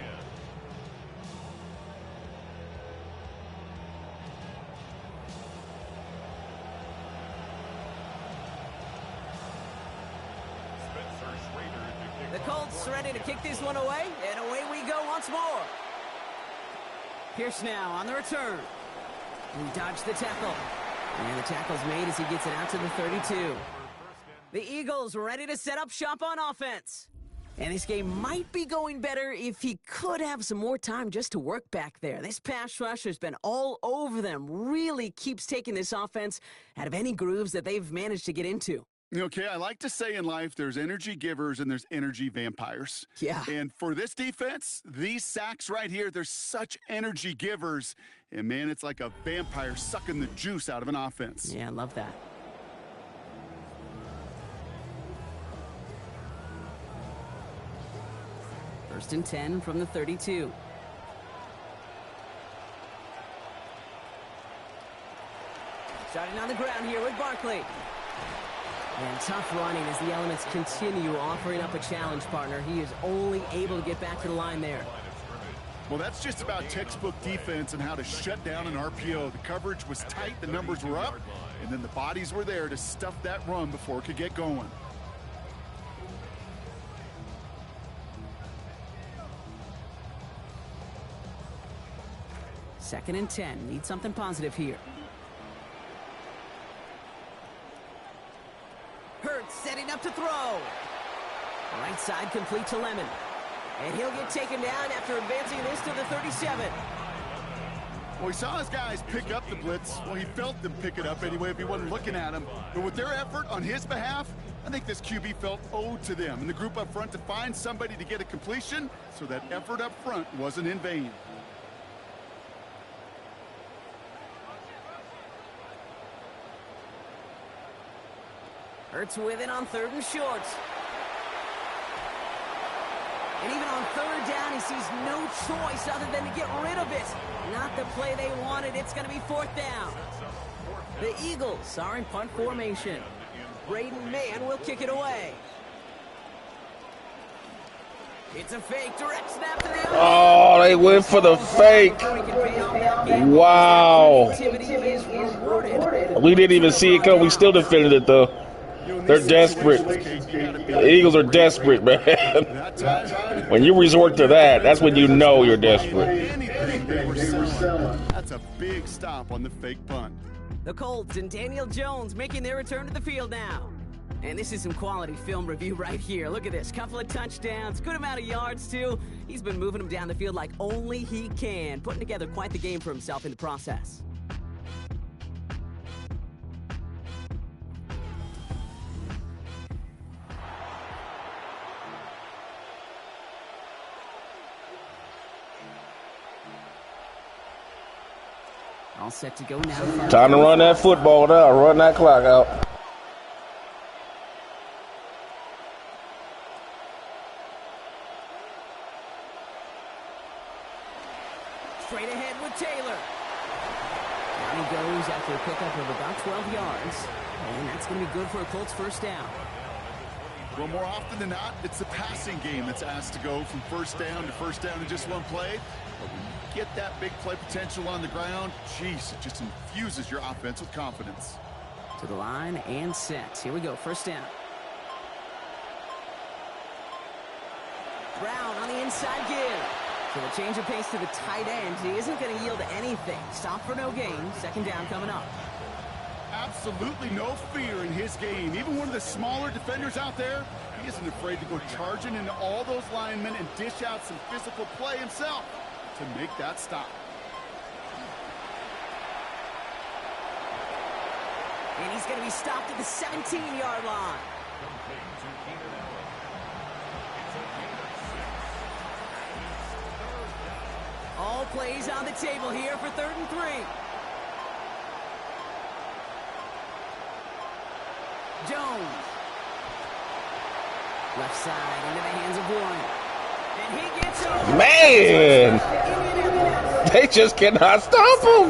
The Colts ready to kick this one away, and away we go once more. Pierce now on the return. He dodged the tackle. And the tackle's made as he gets it out to the 32. The Eagles ready to set up shop on offense. And this game might be going better if he could have some more time just to work back there. This pass rush has been all over them. Really keeps taking this offense out of any grooves that they've managed to get into. Okay, I like to say in life there's energy givers and there's energy vampires. Yeah. And for this defense, these sacks right here, they're such energy givers. And, man, it's like a vampire sucking the juice out of an offense. Yeah, I love that. First and 10 from the 32. Starting on the ground here with Barkley. And tough running as the elements continue offering up a challenge, partner. He is only able to get back to the line there. Well, that's just about textbook defense and how to shut down an RPO. The coverage was tight, the numbers were up, And then the bodies were there to stuff that run before it could get going. Second and 10. Need something positive here. Hurts setting up to throw. Right side complete to Lemon. And he'll get taken down after advancing this to the 37. Well, he saw his guys pick up the blitz. Well, he felt them pick it up anyway if he wasn't looking at him. But with their effort on his behalf, I think this QB felt owed to them and the group up front to find somebody to get a completion, so that effort up front wasn't in vain. Hurts with it on 3rd and short. And even on 3rd down, he sees no choice other than to get rid of it. Not the play they wanted. It's going to be 4th down. The Eagles are in punt formation. Braden Mann will kick it away. It's a fake. Direct snap to the Oh, they went for the fake. Wow. We didn't even see it come. We still defended it, though. They're desperate. The Eagles are desperate, man. When you resort to that, that's when you know you're desperate. That's a big stop on the fake punt. The Colts and Daniel Jones making their return to the field now. And this is some quality film review right here. Look at this. Couple of touchdowns. Good amount of yards, too. He's been moving them down the field like only he can. Putting together quite the game for himself in the process. All set to go now. Time to run that football out. Run that clock out. Straight ahead with Taylor. Down he goes after a pickup of about 12 yards. And that's going to be good for a Colts 1st down. Well, more often than not, it's the passing game that's asked to go from 1st down to 1st down in just one play. But when you get that big play potential on the ground, geez, it just infuses your offense with confidence. To the line and set. Here we go. 1st down. Brown on the inside give. So the change of pace to the tight end. He isn't going to yield anything. Stop for no gain. 2nd down coming up. Absolutely no fear in his game. Even one of the smaller defenders out there, he isn't afraid to go charging into all those linemen and dish out some physical play himself to make that stop. And he's going to be stopped at the 17-yard line. All plays on the table here for 3rd and 3. Jones. Left side into the hands of Warren. And he gets over. Man! They just cannot stop him.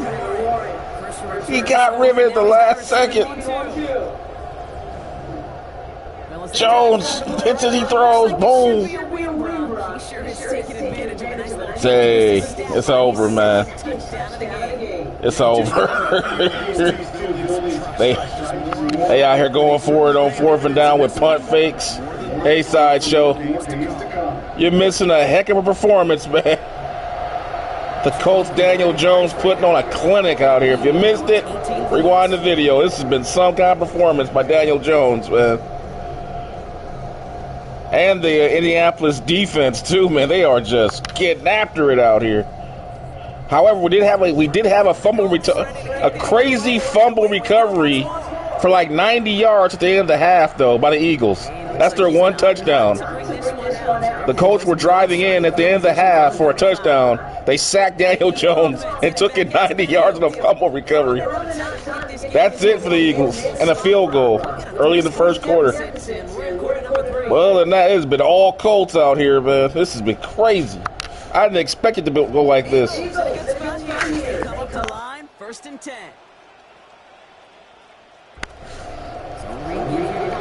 He got riveted at the last second. Jones hits it, he throws, boom. Say, it's over, man. It's over. They out here going for it on 4th and down with punt fakes. Hey, Sideshow, you're missing a heck of a performance, man. The Colts, Daniel Jones putting on a clinic out here. If you missed it, rewind the video. This has been some kind of performance by Daniel Jones, man. And the Indianapolis defense too, man. They are just getting after it out here. However, we did have a fumble a crazy fumble recovery for like 90 yards at the end of the half, though, by the Eagles. That's their one touchdown. The Colts were driving in at the end of the half for a touchdown. They sacked Daniel Jones and took it 90 yards on a fumble recovery. That's it for the Eagles. And a field goal early in the 1st quarter. Well, and that has been all Colts out here, man. This has been crazy. I didn't expect it to go like this. Come up the line, 1st and 10.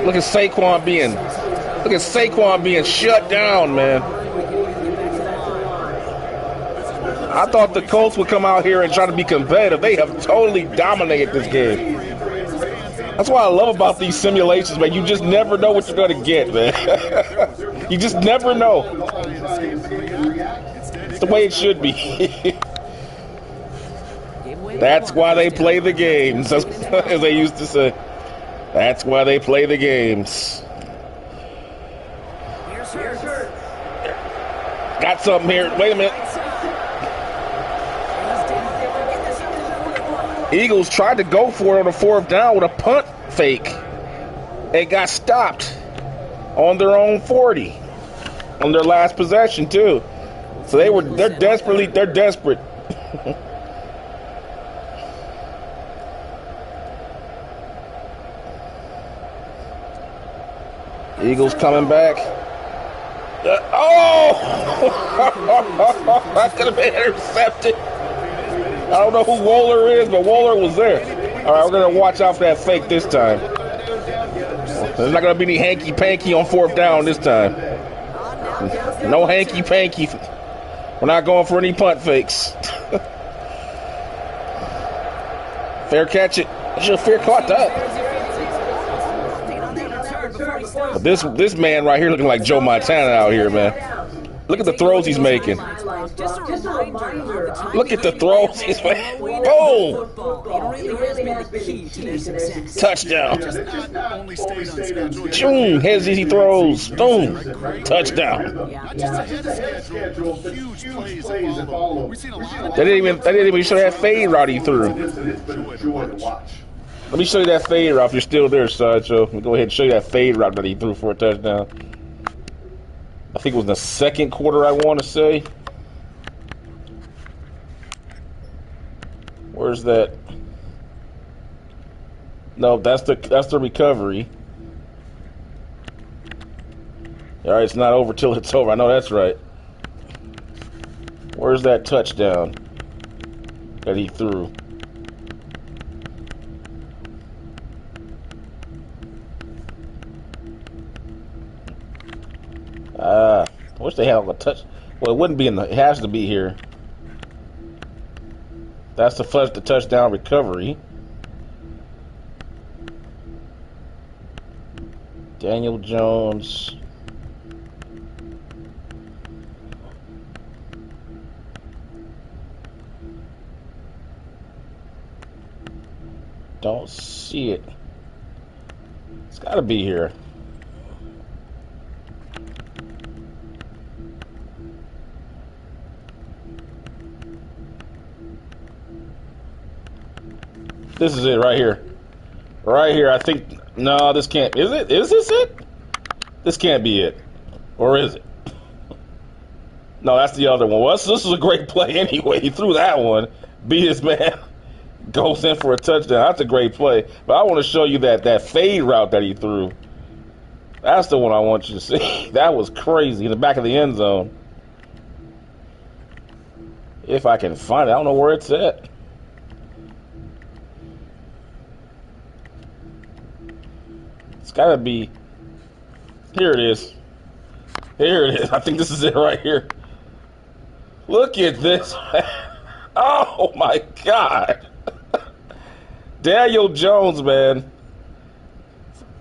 Look at Saquon being shut down, man. I thought the Colts would come out here and try to be competitive. They have totally dominated this game. That's what I love about these simulations, man. You just never know what you're going to get, man. You just never know. It's the way it should be. That's why they play the games, as they used to say. That's why they play the games. Got something here. Wait a minute. Eagles tried to go for it on the 4th down with a punt fake. It got stopped on their own 40 on their last possession too. So they're desperate. Eagles coming back. That could have been intercepted. I don't know who Wohler is, but Wohler was there. All right, we're going to watch out for that fake this time. There's not going to be any hanky-panky on 4th down this time. No hanky-panky. We're not going for any punt fakes. Fair catch it. Should have fair caught that. This man right here looking like Joe Montana out here, man. Look at the throws he's making. Look at the throws he's making. Boom! Touchdown. Boom! Heads easy throws. Boom! Touchdown. They didn't even show that fade route he threw. Let me show you that fade route if you're still there, Sideshow. Let me go ahead and show you that fade route that he threw for a touchdown. I think it was in the 2nd quarter, I want to say. Where's that? No, that's the recovery. All right, it's not over till it's over. I know that's right. Where's that touchdown that he threw? I wish they had all the touch. Well, it wouldn't be in the. It has to be here. That's the touchdown recovery. Daniel Jones. Don't see it. It's got to be here. This is it right here. Right here. I think. No, this can't. Is it? Is this it? This can't be it. Or is it? No, that's the other one. Well, this is a great play anyway. He threw that one. Beat his man. Goes in for a touchdown. That's a great play. But I want to show you that fade route that he threw. That's the one I want you to see. That was crazy. In the back of the end zone. If I can find it. I don't know where it's at. It's got to be. Here it is. Here it is. I think this is it right here. Look at this. Oh, my God. Daniel Jones, man.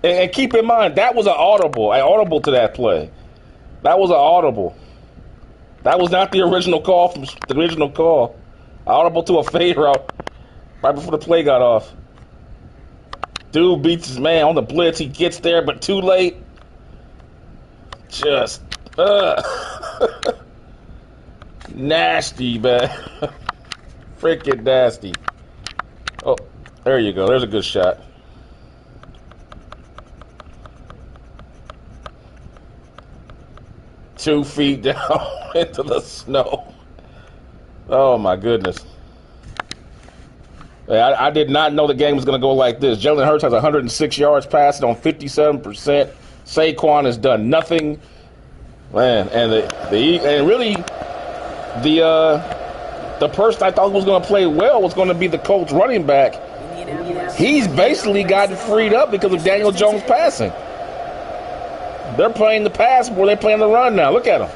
And keep in mind, that was an audible to that play. That was an audible. That was not the original call from the original call. Audible to a fade route right before the play got off. Dude beats his man on the blitz. He gets there, but too late. Just nasty, man. Freaking nasty. Oh, there you go. There's a good shot. Two feet down into the snow. Oh, my goodness. I did not know the game was going to go like this. Jalen Hurts has 106 yards passing on 57%. Saquon has done nothing. Man, and the person I thought was going to play well was going to be the Colts running back. He's basically gotten freed up because of Daniel Jones passing. They're playing the pass more they're playing the run now. Look at them.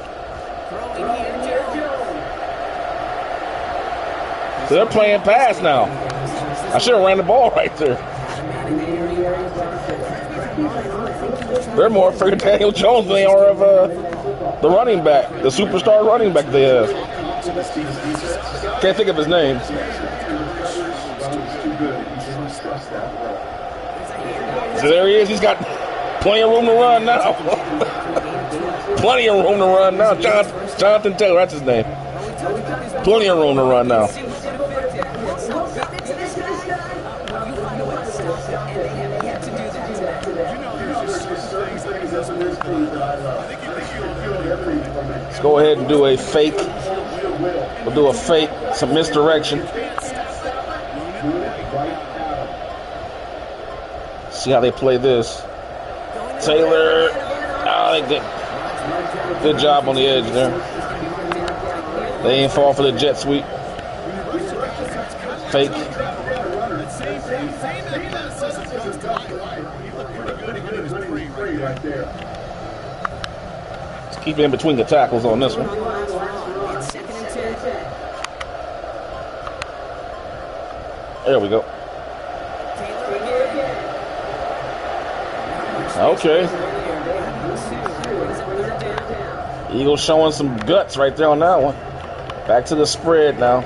So they're playing pass now. I should have ran the ball right there. They're more afraid of Daniel Jones than they are of the running back, the superstar running back they have. Can't think of his name. So there he is. He's got plenty of room to run now. Plenty of room to run now. Jonathan Taylor, that's his name. Plenty of room to run now. Let's go ahead and do a fake. We'll do a fake, some misdirection. See how they play this. Taylor, good job on the edge there. They ain't fall for the jet sweep. Fake. Let's keep it in between the tackles on this one. There we go. Okay. Eagles showing some guts right there on that one. Back to the spread now.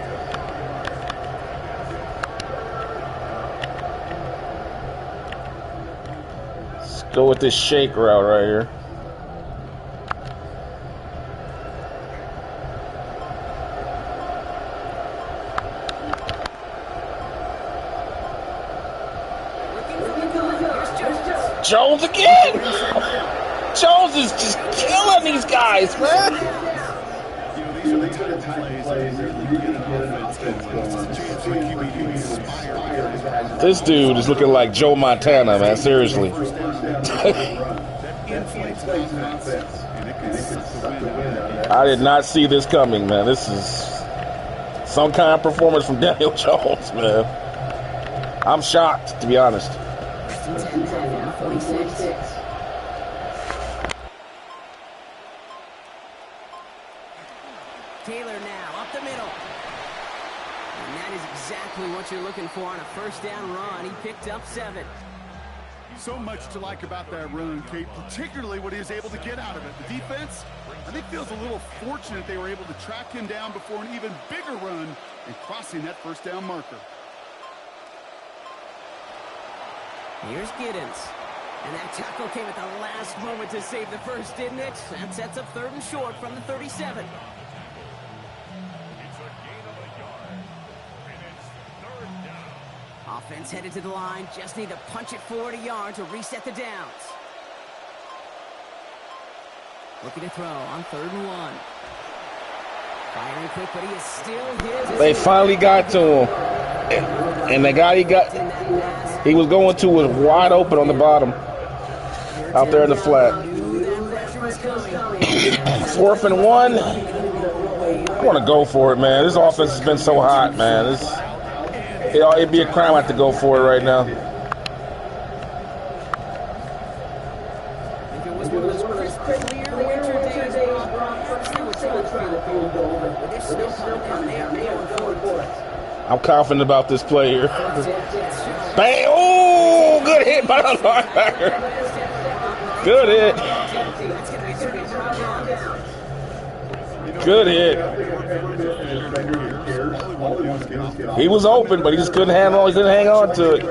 Let's go with this shake route right here. Jones again! Jones is just killing these guys, man! This dude is looking like Joe Montana, man, seriously. I did not see this coming, man. This is some kind of performance from Daniel Jones, man. I'm shocked, to be honest. Taylor now up the middle. And that is exactly what you're looking for on a first down run. He picked up 7. So much to like about that run, Kate, particularly what he was able to get out of it. The defense, I think, feels a little fortunate they were able to track him down before an even bigger run and crossing that first down marker. Here's Giddens. And that tackle came at the last moment to save the first, didn't it? That sets up 3rd and short from the 37. It's a gain of a yard. And it's 3rd down. Offense headed to the line. Just need to punch it forward a yard to reset the downs. Looking to throw on 3rd and 1. Firing quick, but he is still his. They finally got to him. And the guy he was going to was wide open on the bottom. Out there in the flat. 4th and 1. I want to go for it, man. This offense has been so hot, man. It'd be a crime not to go for it right now. If it was one of those crisp, clear winter days, they would try to feel it. But there's snow coming down. They are going for it. I'm confident about this play here. Bang! Oh, good hit by the linebacker. Good hit. Good hit. He was open, but he just couldn't handle. He couldn't hang on to it.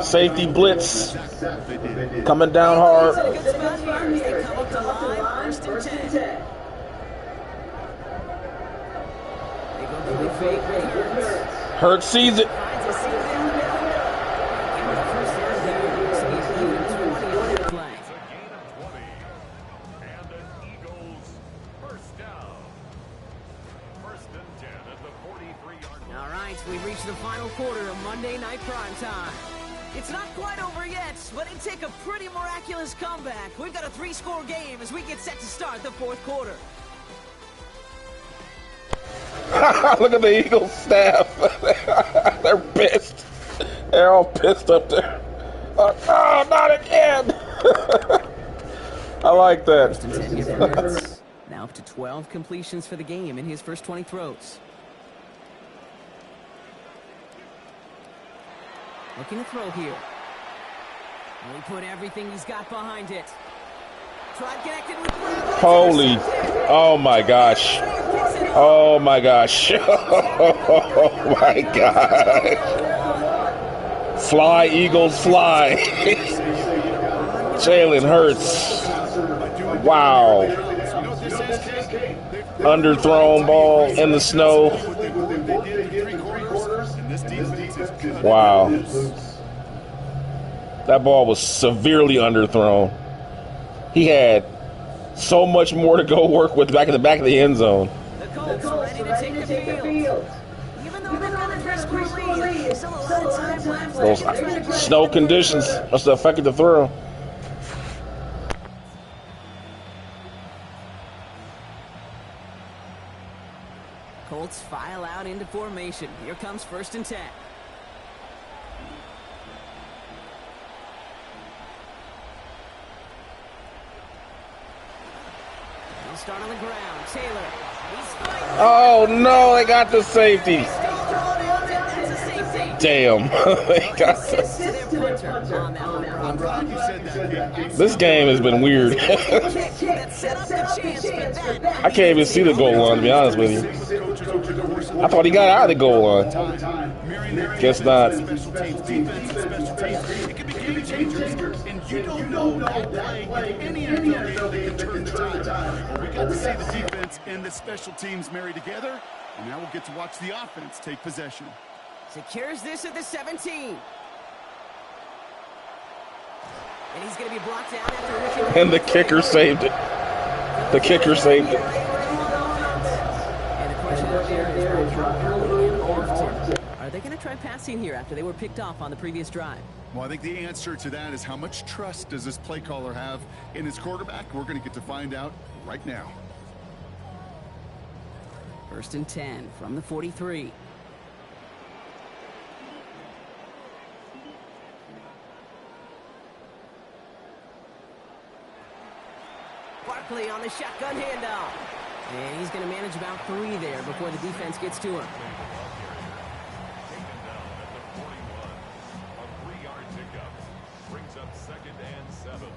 Safety blitz coming down hard. Hurts sees it. We've reached the final quarter of Monday Night Primetime. It's not quite over yet, but it take a pretty miraculous comeback. We've got a 3-score game as we get set to start the 4th quarter. Look at the Eagles staff. They're pissed. They're all pissed up there. Oh, not again. I like that. Now up to 12 completions for the game in his first 20 throws. Looking to throw here. He put everything he's got behind it. Tried connected with Brown. Holy. Oh, my gosh. Oh, my gosh. Oh, my gosh. Fly, Eagles, fly. Jalen Hurts. Wow. Underthrown ball in the snow. Wow. That ball was severely underthrown. He had so much more to go work with back in the back of the end zone. The Colts ready to take the field. Even though they're going to risk a lead, there's still a lot of time left. Those snow conditions must have affected the throw. Colts file out into formation. Here comes 1st and 10. They'll start on the ground. Taylor. He's fighting. Oh, no, they got the safety. He's still throwing it. That's a safety. Damn. They got the... Assist to their punter on that one. I'm glad you said that. This game has been weird. That set up the chance, but that... I can't even see the goal line, to be honest with you. I thought he got out of the goal line. Guess not. It can be game changers, and you don't know that play in any NFL game can turn the tide. Well, we got to see the defense and the special teams marry together, and now we'll get to watch the offense take possession. Secures this at the 17. And he's going to be brought down after... And the kicker saved it. The kicker saved it. And the question out there is, are they going to try passing here after they were picked off on the previous drive? Well, I think the answer to that is how much trust does this play caller have in his quarterback? We're going to get to find out right now. 1st and 10 from the 43. Barkley on the shotgun handoff. And he's going to manage about 3 there before the defense gets to him. Taken down at the 41. A 3-yard pickup brings up 2nd and 7.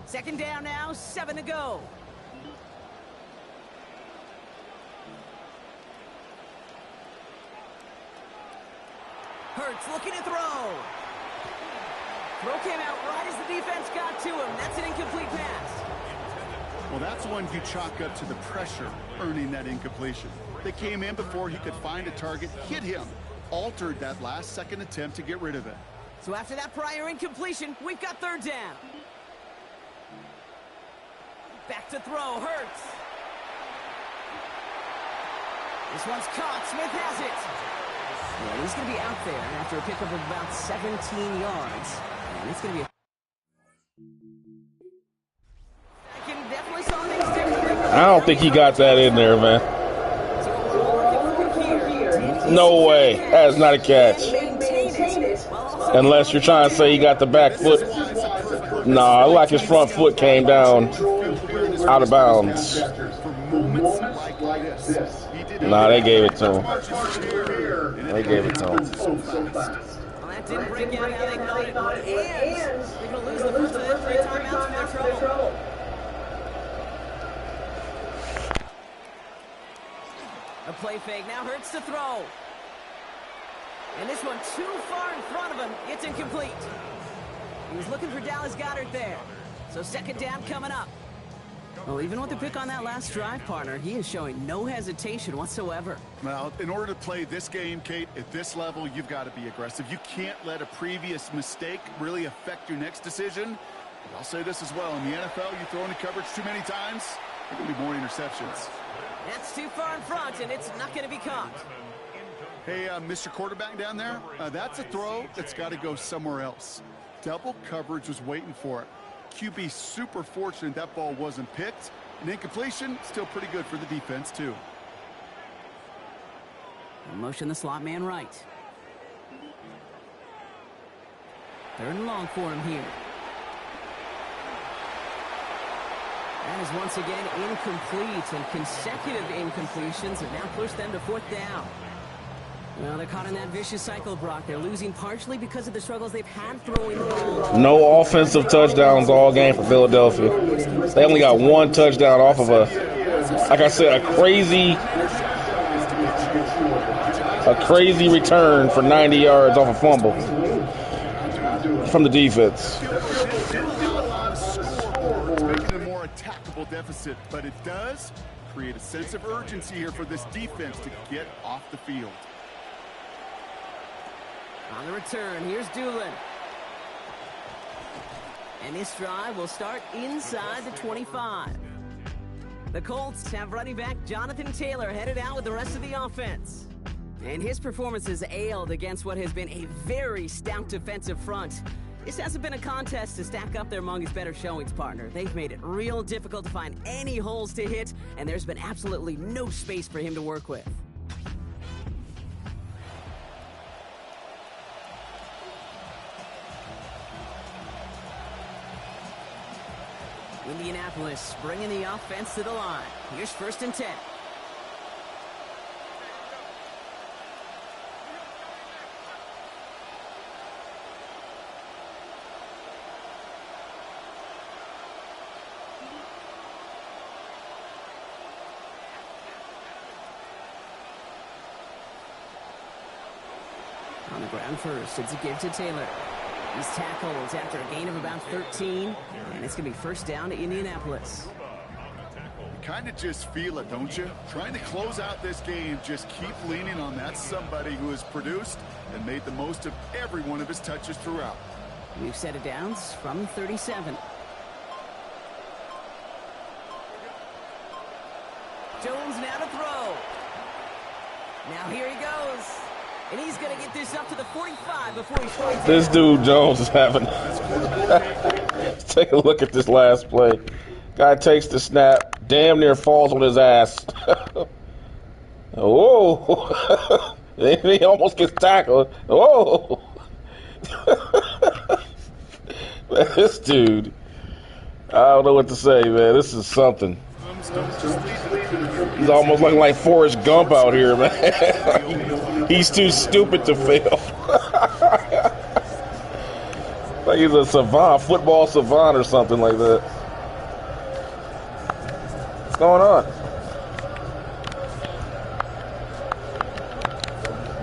Second down now, 7 to go. Hurts looking to throw. Throw came out right as the defense got to him. That's an incomplete pass. Well, that's one you chalk up to the pressure earning that incompletion. They came in before he could find a target, hit him, altered that last-second attempt to get rid of it. So after that prior incompletion, we've got 3rd down. Back to throw, Hurts. This one's caught. Smith has it. Yeah, he's going to be out there after a pickup of about 17 yards. And it's going to be I can definitely saw things differently. I don't think he got that in there, man. No way. That is not a catch. Unless you're trying to say he got the back foot. Nah, like his front foot came down out of bounds. Nah, they gave it to him. They gave it to him. Well, that didn't break out how they thought it would. And they're going to lose the first of their 3 timeouts from their trouble. A play fake. Now Hurts to throw. And this one too far in front of him. It's incomplete. He was looking for Dallas Goedert there. So 2nd down coming up. Well, even with the pick on that last drive, partner, he is showing no hesitation whatsoever. Well, in order to play this game, Kate, at this level, you've got to be aggressive. You can't let a previous mistake really affect your next decision. But I'll say this as well. In the NFL, you throw into coverage too many times, there are going to be more interceptions. That's too far in front, and it's not going to be caught. Hey, Mr. Quarterback down there, that's a throw that's got to go somewhere else. Double coverage was waiting for it. QB super fortunate that ball wasn't picked. An incompletion, still pretty good for the defense, too. Motion the slot man right. 3rd and long for him here. That is once again incomplete, and consecutive incompletions have now pushed them to 4th down. Well, they're caught in that vicious cycle, Brock. They're losing partially because of the struggles they've had throwing the ball. No offensive touchdowns all game for Philadelphia. They only got 1 touchdown off of like I said, a crazy return for 90 yards off a fumble from the defense. It's making a more attackable deficit, but it does create a sense of urgency here for this defense to get off the field. On the return, here's Doolin. And this drive will start inside the 25. The Colts have running back Jonathan Taylor headed out with the rest of the offense. And his performance has ailed against what has been a very stout defensive front. This hasn't been a contest to stack up there among his better showings, partner. They've made it real difficult to find any holes to hit, and there's been absolutely no space for him to work with. Indianapolis bringing the offense to the line. Here's 1st and 10. On the ground first, it's a give to Taylor. He's tackled after a gain of about 13, and it's going to be 1st down to Indianapolis. You kind of just feel it, don't you? Trying to close out this game, just keep leaning on that somebody who has produced and made the most of every one of his touches throughout. We've set it downs from 37. Jones now to throw. Now here he goes. And he's going to get this up to the 45 before he strikes. This dude Jones is having. Let's take a look at this last play. Guy takes the snap, damn near falls on his ass. Whoa! He almost gets tackled. Whoa! This dude, I don't know what to say, man. This is something. He's almost looking like Forrest Gump out here, man. He's too stupid to fail. Like he's a savant, football savant or something like that. What's going on?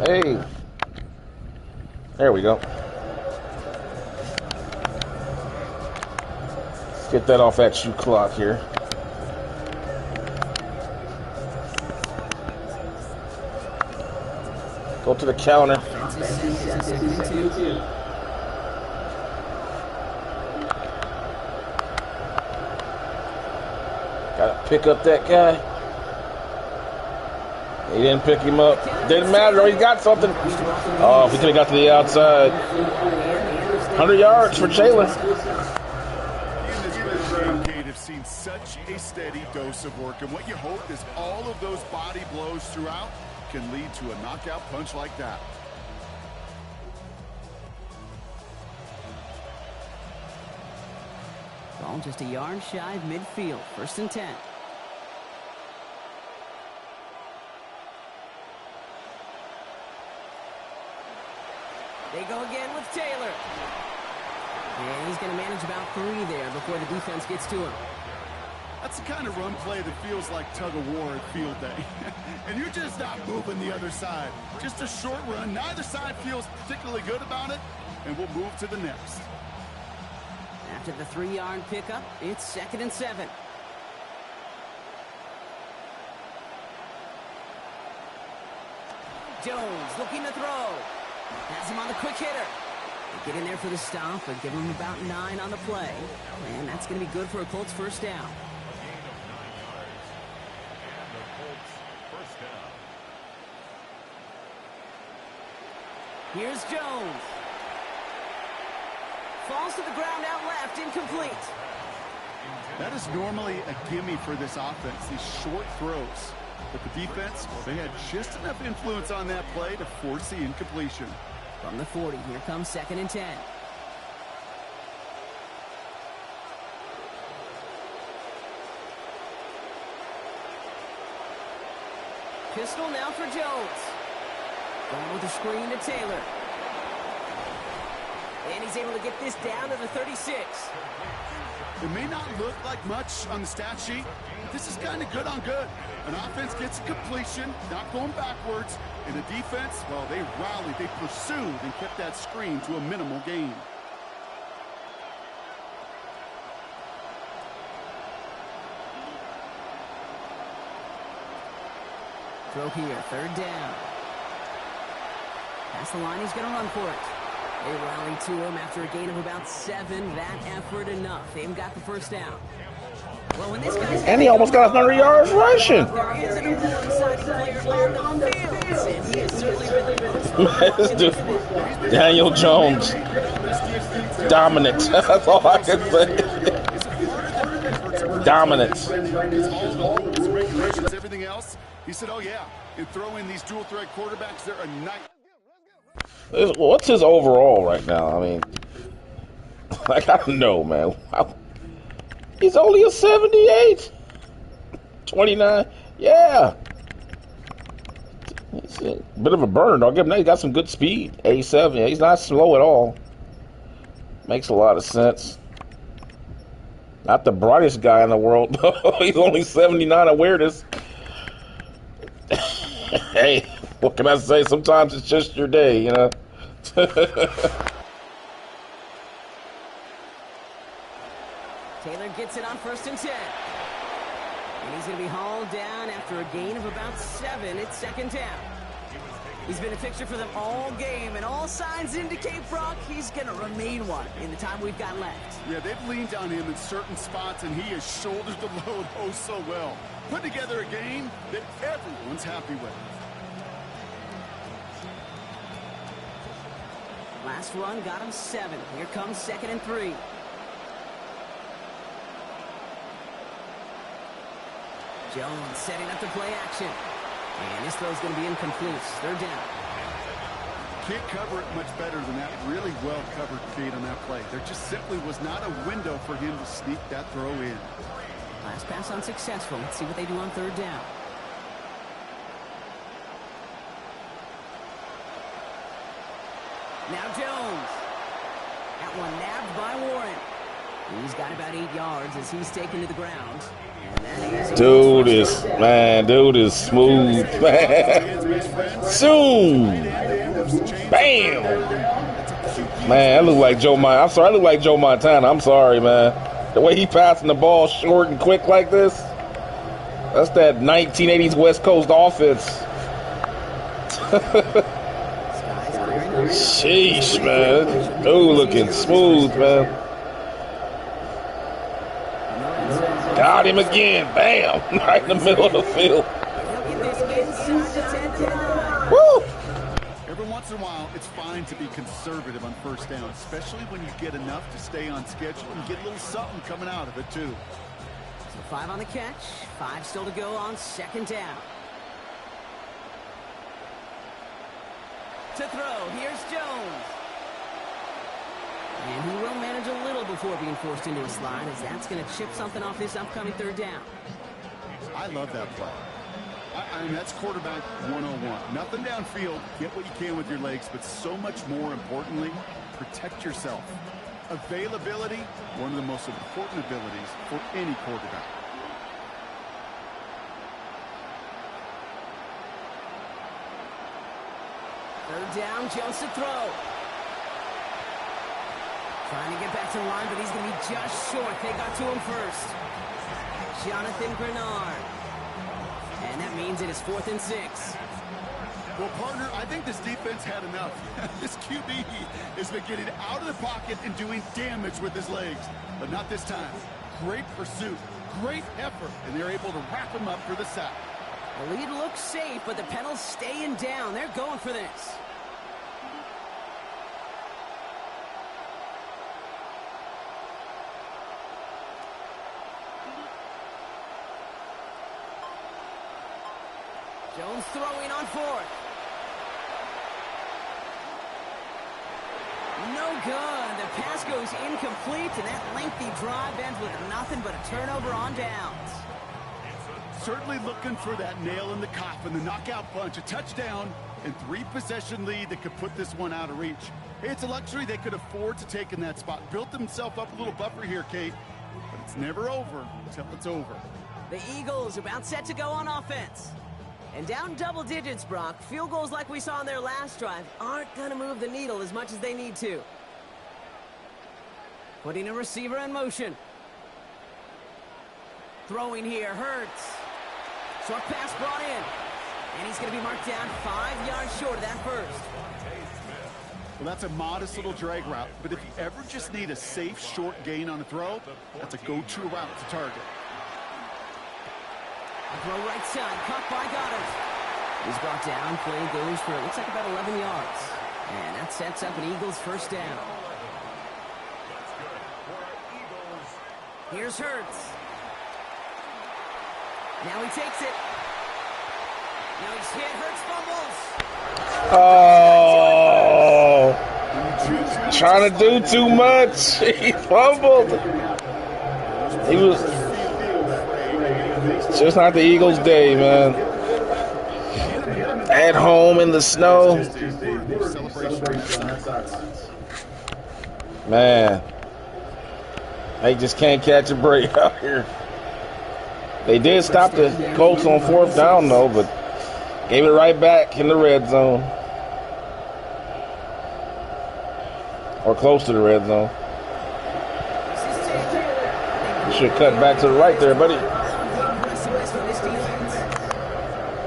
Hey. There we go. Let's get that off that shoe clock here. Go to the counter. Gotta pick up that guy. He didn't pick him up. Didn't matter. He got something. Oh, if he could have got to the outside. 100 yards for Taylor. Have seen such a steady dose of work, and what you hope is all of those body blows throughout can lead to a knockout punch like that. Ball just a yard shy of midfield. 1st and 10. They go again with Taylor. And he's going to manage about 3 there before the defense gets to him. That's the kind of run play that feels like tug-of-war at field day. And you're just not moving the other side. Just a short run. Neither side feels particularly good about it, and we'll move to the next. After the 3-yard pickup, it's 2nd and 7. Jones looking to throw. Has him on the quick hitter. They get in there for the stop, but give him about 9 on the play. And that's going to be good for a Colts 1st down. Here's Jones. Falls to the ground out left, incomplete. That is normally a gimme for this offense, these short throws. But the defense, well, they had just enough influence on that play to force the incompletion. From the 40, here comes 2nd and 10. Pistol now for Jones. Going with a screen to Taylor. And he's able to get this down to the 36. It may not look like much on the stat sheet, but this is kind of good on good. An offense gets a completion, not going backwards, and the defense, well, they rallied, they pursued, and kept that screen to a minimal gain. Throw here, third down. Past the line, he's going to run for it. They rally to him after a gain of about 7. That effort enough. They've got the first down. Well, when this guy's And he almost got 100 yards rushing. there is an important player on the field, and he has certainly been This dude, Daniel Jones, dominant. That's all I can say. Dominance. Regulations, everything else. He said, oh, yeah, and throw in these dual-threat quarterbacks, they're a night. What's his overall right now? I mean, like, I don't know, man. He's only a 78. 29. Yeah. He's a bit of a burner. I'll give him that. He's got some good speed. 87. Yeah, he's not slow at all. Makes a lot of sense. Not the brightest guy in the world, though. He's only 79 awareness. Hey, what can I say? Sometimes it's just your day, you know? Taylor gets it on 1st and 10. And he's going to be hauled down after a gain of about 7. It's 2nd down. He's been a fixture for them all game, and all signs indicate, Brock, he's going to remain one in the time we've got left. Yeah, they've leaned on him in certain spots, and he has shouldered the load oh so well. Put together a game that everyone's happy with. Last run got him 7. Here comes 2nd and 3. Jones setting up the play action. And this throw's going to be incomplete. 3rd down. Can't cover it much better than that. Really well covered feed on that play. There just simply was not a window for him to sneak that throw in. Last pass unsuccessful. Let's see what they do on 3rd down. Now Jones. That one nabbed by Warren. He's got about 8 yards as he's taken to the ground. Dude is smooth, man. Soon. Bam. Man, I look like Joe Montana. I'm sorry, I look like Joe Montana. I'm sorry, man. The way he passing the ball short and quick like this, that's that 1980s West Coast offense. Sheesh, man. Dude looking smooth, man. Got him again. Bam. Right in the middle of the field. Woo. Every once in a while, it's fine to be conservative on 1st down, especially when you get enough to stay on schedule and get a little something coming out of it, too. So 5 on the catch. 5 still to go on 2nd down. To throw. Here's Jones. And he will manage a little before being forced into a slide, as that's going to chip something off his upcoming 3rd down. I love that play. I mean, that's quarterback 101. Nothing downfield. Get what you can with your legs, but so much more importantly, protect yourself. Availability, one of the most important abilities for any quarterback. Third down, Jones to throw. Trying to get back to the line, but he's going to be just short. They got to him first. Jonathan Grenard. And that means it is 4th and 6. Well, partner, I think this defense had enough. This QB has been getting out of the pocket and doing damage with his legs. But not this time. Great pursuit, great effort, and they're able to wrap him up for the sack. The lead looks safe, but the Penals staying down. They're going for this. Jones throwing on 4th. No good. The pass goes incomplete, and that lengthy drive ends with nothing but a turnover on downs. certainly looking for that nail in the coffin, the knockout punch, a touchdown, and 3-possession lead that could put this one out of reach. Hey, it's a luxury they could afford to take in that spot. Built themselves up a little buffer here, Kate, but it's never over until it's over. The Eagles about set to go on offense. And down double digits, Brock. Field goals like we saw on their last drive aren't going to move the needle as much as they need to. Putting a receiver in motion. Throwing here, Hurts. Short pass brought in. And he's going to be marked down 5 yards short of that first. Well, that's a modest little drag route, but if you ever just need a safe short gain on a throw, that's a go-to route to target. Throw right side, caught by Goddard. He's brought down, play goes for, it looks like about 11 yards. And that sets up an Eagles first down. Here's Hurts. Now he takes it. Now he's hit, Hurts fumbles. Oh, trying to do too much. He fumbled. He was just not the Eagles' day, man. At home in the snow. Man, they just can't catch a break out here. They did stop the Colts on 4th down, though, but gave it right back in the red zone. Or close to the red zone. You should cut back to the right there, buddy.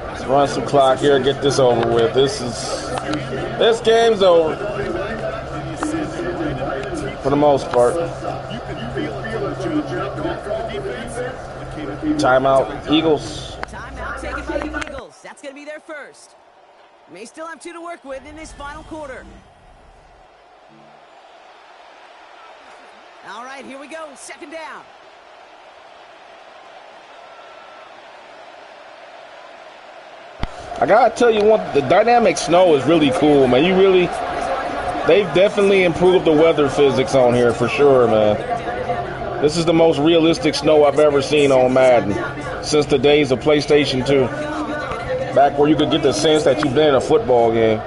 Let's run some clock here, get this over with. This game's over. For the most part. Timeout, Eagles. Timeout taken by the Eagles. That's going to be their first. May still have 2 to work with in this final quarter. All right, here we go. 2nd down. I gotta tell you what, the dynamic snow is really cool, man. They've definitely improved the weather physics on here for sure, man. This is the most realistic snow I've ever seen on Madden since the days of PlayStation 2. Back where you could get the sense that you've been in a football game,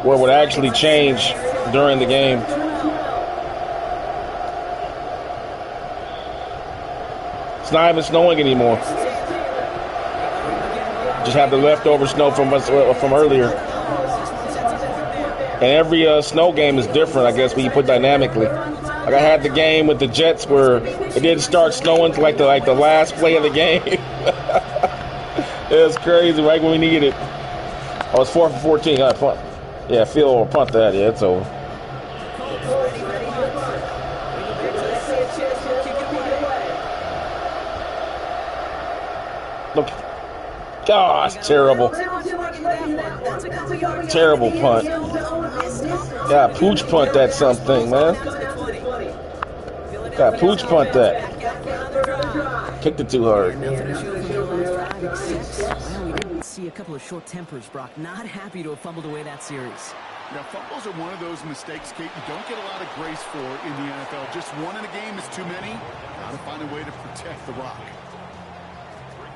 where it would actually change during the game. It's not even snowing anymore. Just have the leftover snow from earlier. And every snow game is different, I guess, when you put dynamically. Like I had the game with the Jets where it didn't start snowing until like the last play of the game. It was crazy, right when we needed it. Oh, it's 4 for 14. Punt. Yeah, field or punt that. Yeah, it's over. Look. Gosh, terrible. Terrible punt. Yeah, pooch punt that something, man. Got pooch punt that. Kicked it too hard. Well, we didn't see a couple of short tempers, Brock. Not happy to have fumbled away that series. Now, fumbles are one of those mistakes, Kate, you don't get a lot of grace for in the NFL. Just one in a game is too many. Got to find a way to protect the rock.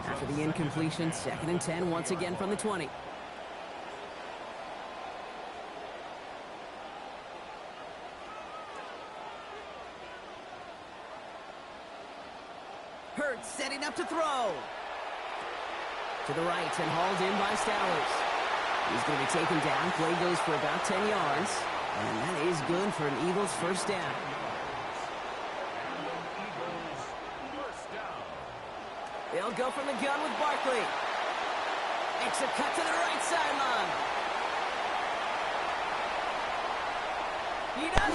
After the incompletion, 2nd and 10 once again from the 20. Hurts setting up to throw. To the right and hauled in by Stowers. He's going to be taken down. Play goes for about 10 yards. And that is good for an Eagles first down. They'll go from the gun with Barkley. Makes a cut to the right sideline. He does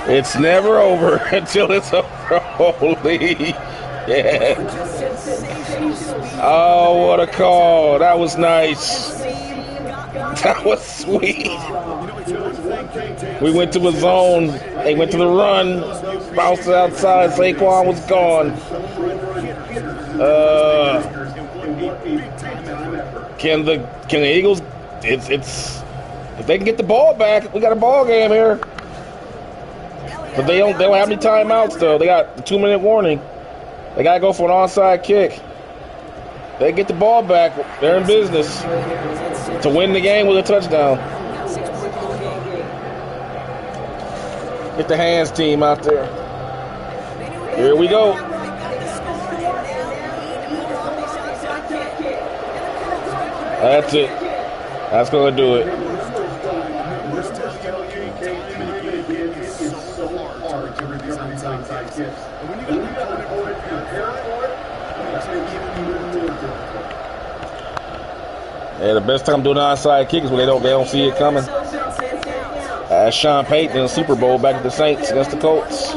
it. It's never over until it's over. Holy. Yeah. Oh, what a call. That was nice. That was sweet. We went to a zone. They went to the run. Bounced outside. Saquon was gone. Can the Eagles? It's if they can get the ball back, we got a ball game here. But they don't have any timeouts though. They got a 2-minute warning. They gotta go for an onside kick. They get the ball back. They're in business to win the game with a touchdown. Get the hands team out there. Here we go. That's it. That's going to do it. Yeah, the best time doing an onside kick is when they don't see it coming. As Sean Payton in the Super Bowl back at the Saints against the Colts.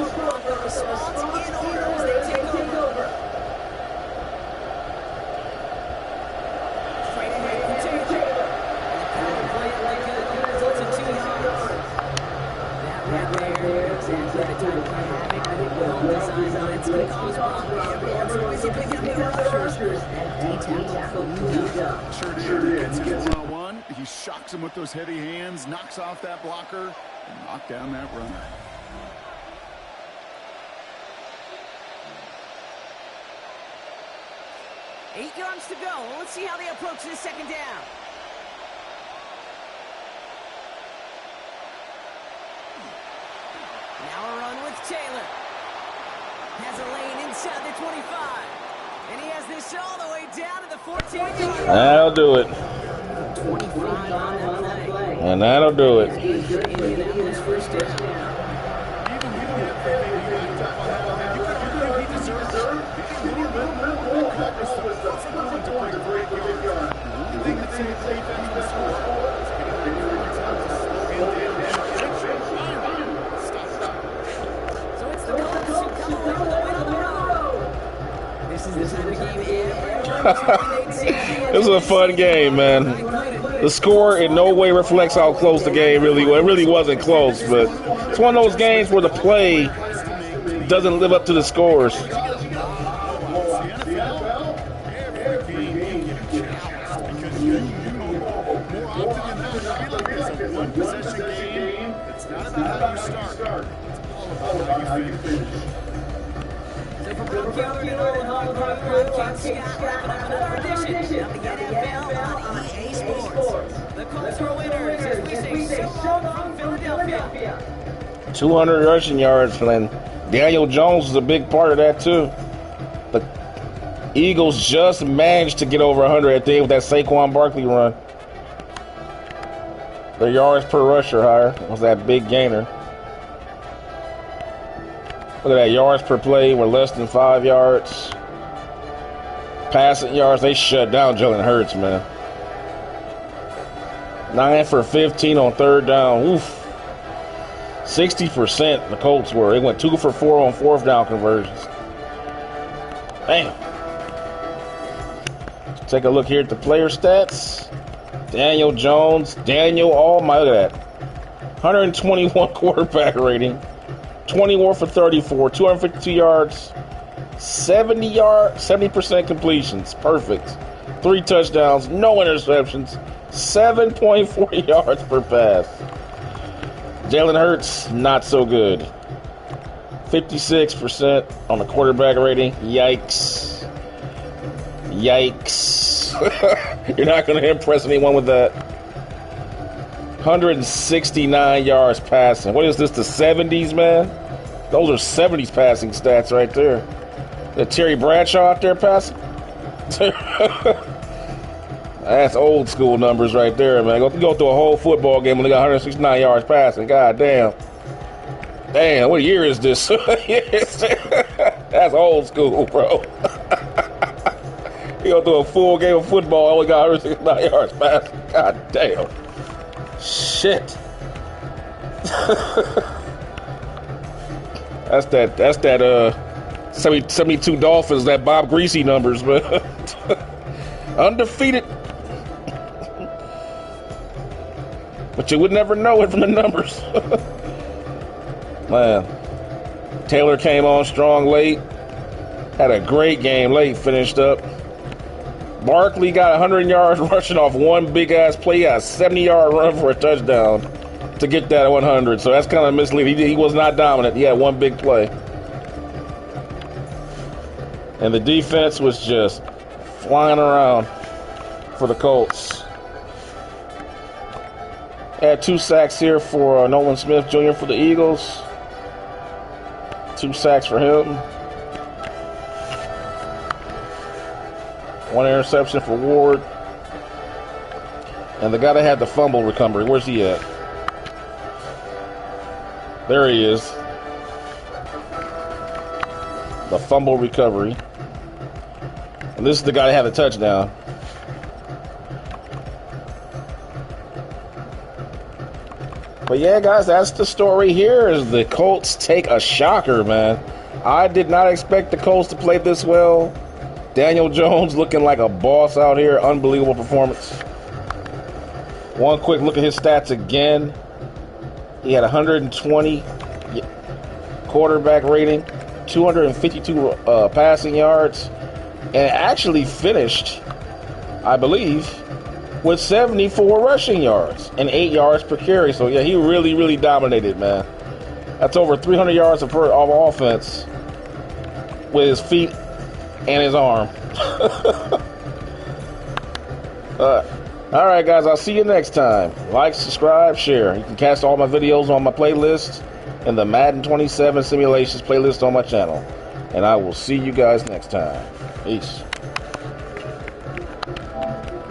He shocks him with those heavy hands, knocks off that blocker, and knocked down that runner. Eight yards to go. Let's see how they approach this second down. Now a run with Taylor. Has a lane inside the 25. And he has this all the way down to the 14-yard line. That'll do it. 25 on that play. And that'll do it. Indianapolis first down. So it's the Colts who come away with the win on the road. This is the time of game. It was a fun game, man. The score in no way reflects how close the game really was. It really wasn't close, but it's one of those games where the play doesn't live up to the scores. The Colts are winners as we say so long from Philadelphia. 200 rushing yards, and Daniel Jones was a big part of that too. The Eagles just managed to get over 100 at the end with that Saquon Barkley run. Their yards per rusher higher was that big gainer. Look at that, yards per play were less than 5 yards. Passing yards, they shut down Jalen Hurts, man. 9 for 15 on third down. Oof. 60% the Colts were. They went 2 for 4 on fourth down conversions. Damn. Let's take a look here at the player stats. Daniel Jones, Daniel Almighty, look at that. 121 quarterback rating. 21 for 34, 252 yards, 70% completions. Perfect. 3 touchdowns, no interceptions, 7.4 yards per pass. Jalen Hurts, not so good. 56% on the quarterback rating. Yikes. You're not going to impress anyone with that. 169 yards passing. What is this, the 70s, man? Those are 70s passing stats right there. The Terry Bradshaw out there passing? That's old school numbers right there, man. Go through a whole football game and they got 169 yards passing. God damn. Damn, what year is this? That's old school, bro. You go through a full game of football, only got 169 yards passing. God damn. Shit. That's that 72 Dolphins, that Bob Greasy numbers, man. Undefeated. But you would never know it from the numbers. Man. Taylor came on strong late. Had a great game late, finished up. Barkley got 100 yards rushing off one big-ass play. He got a 70-yard run for a touchdown to get that 100. So that's kind of misleading. He was not dominant. He had one big play. And the defense was just flying around for the Colts. Had 2 sacks here for Nolan Smith Jr. for the Eagles. 2 sacks for him. 1 interception for Ward. And the guy that had the fumble recovery, where's he at? There he is. The fumble recovery. And this is the guy that had the touchdown. But yeah, guys, that's the story here. Is the Colts take a shocker, man. I did not expect the Colts to play this well. Daniel Jones looking like a boss out here. Unbelievable performance. One quick look at his stats again. He had 120 quarterback rating, 252 passing yards, and actually finished, I believe, with 74 rushing yards and 8 yards per carry. So, yeah, he really, really dominated, man. That's over 300 yards of offense with his feet and his arm. All right, guys, I'll see you next time. Like, subscribe, share. You can catch all my videos on my playlist and the Madden 27 Simulations playlist on my channel. And I will see you guys next time. Peace.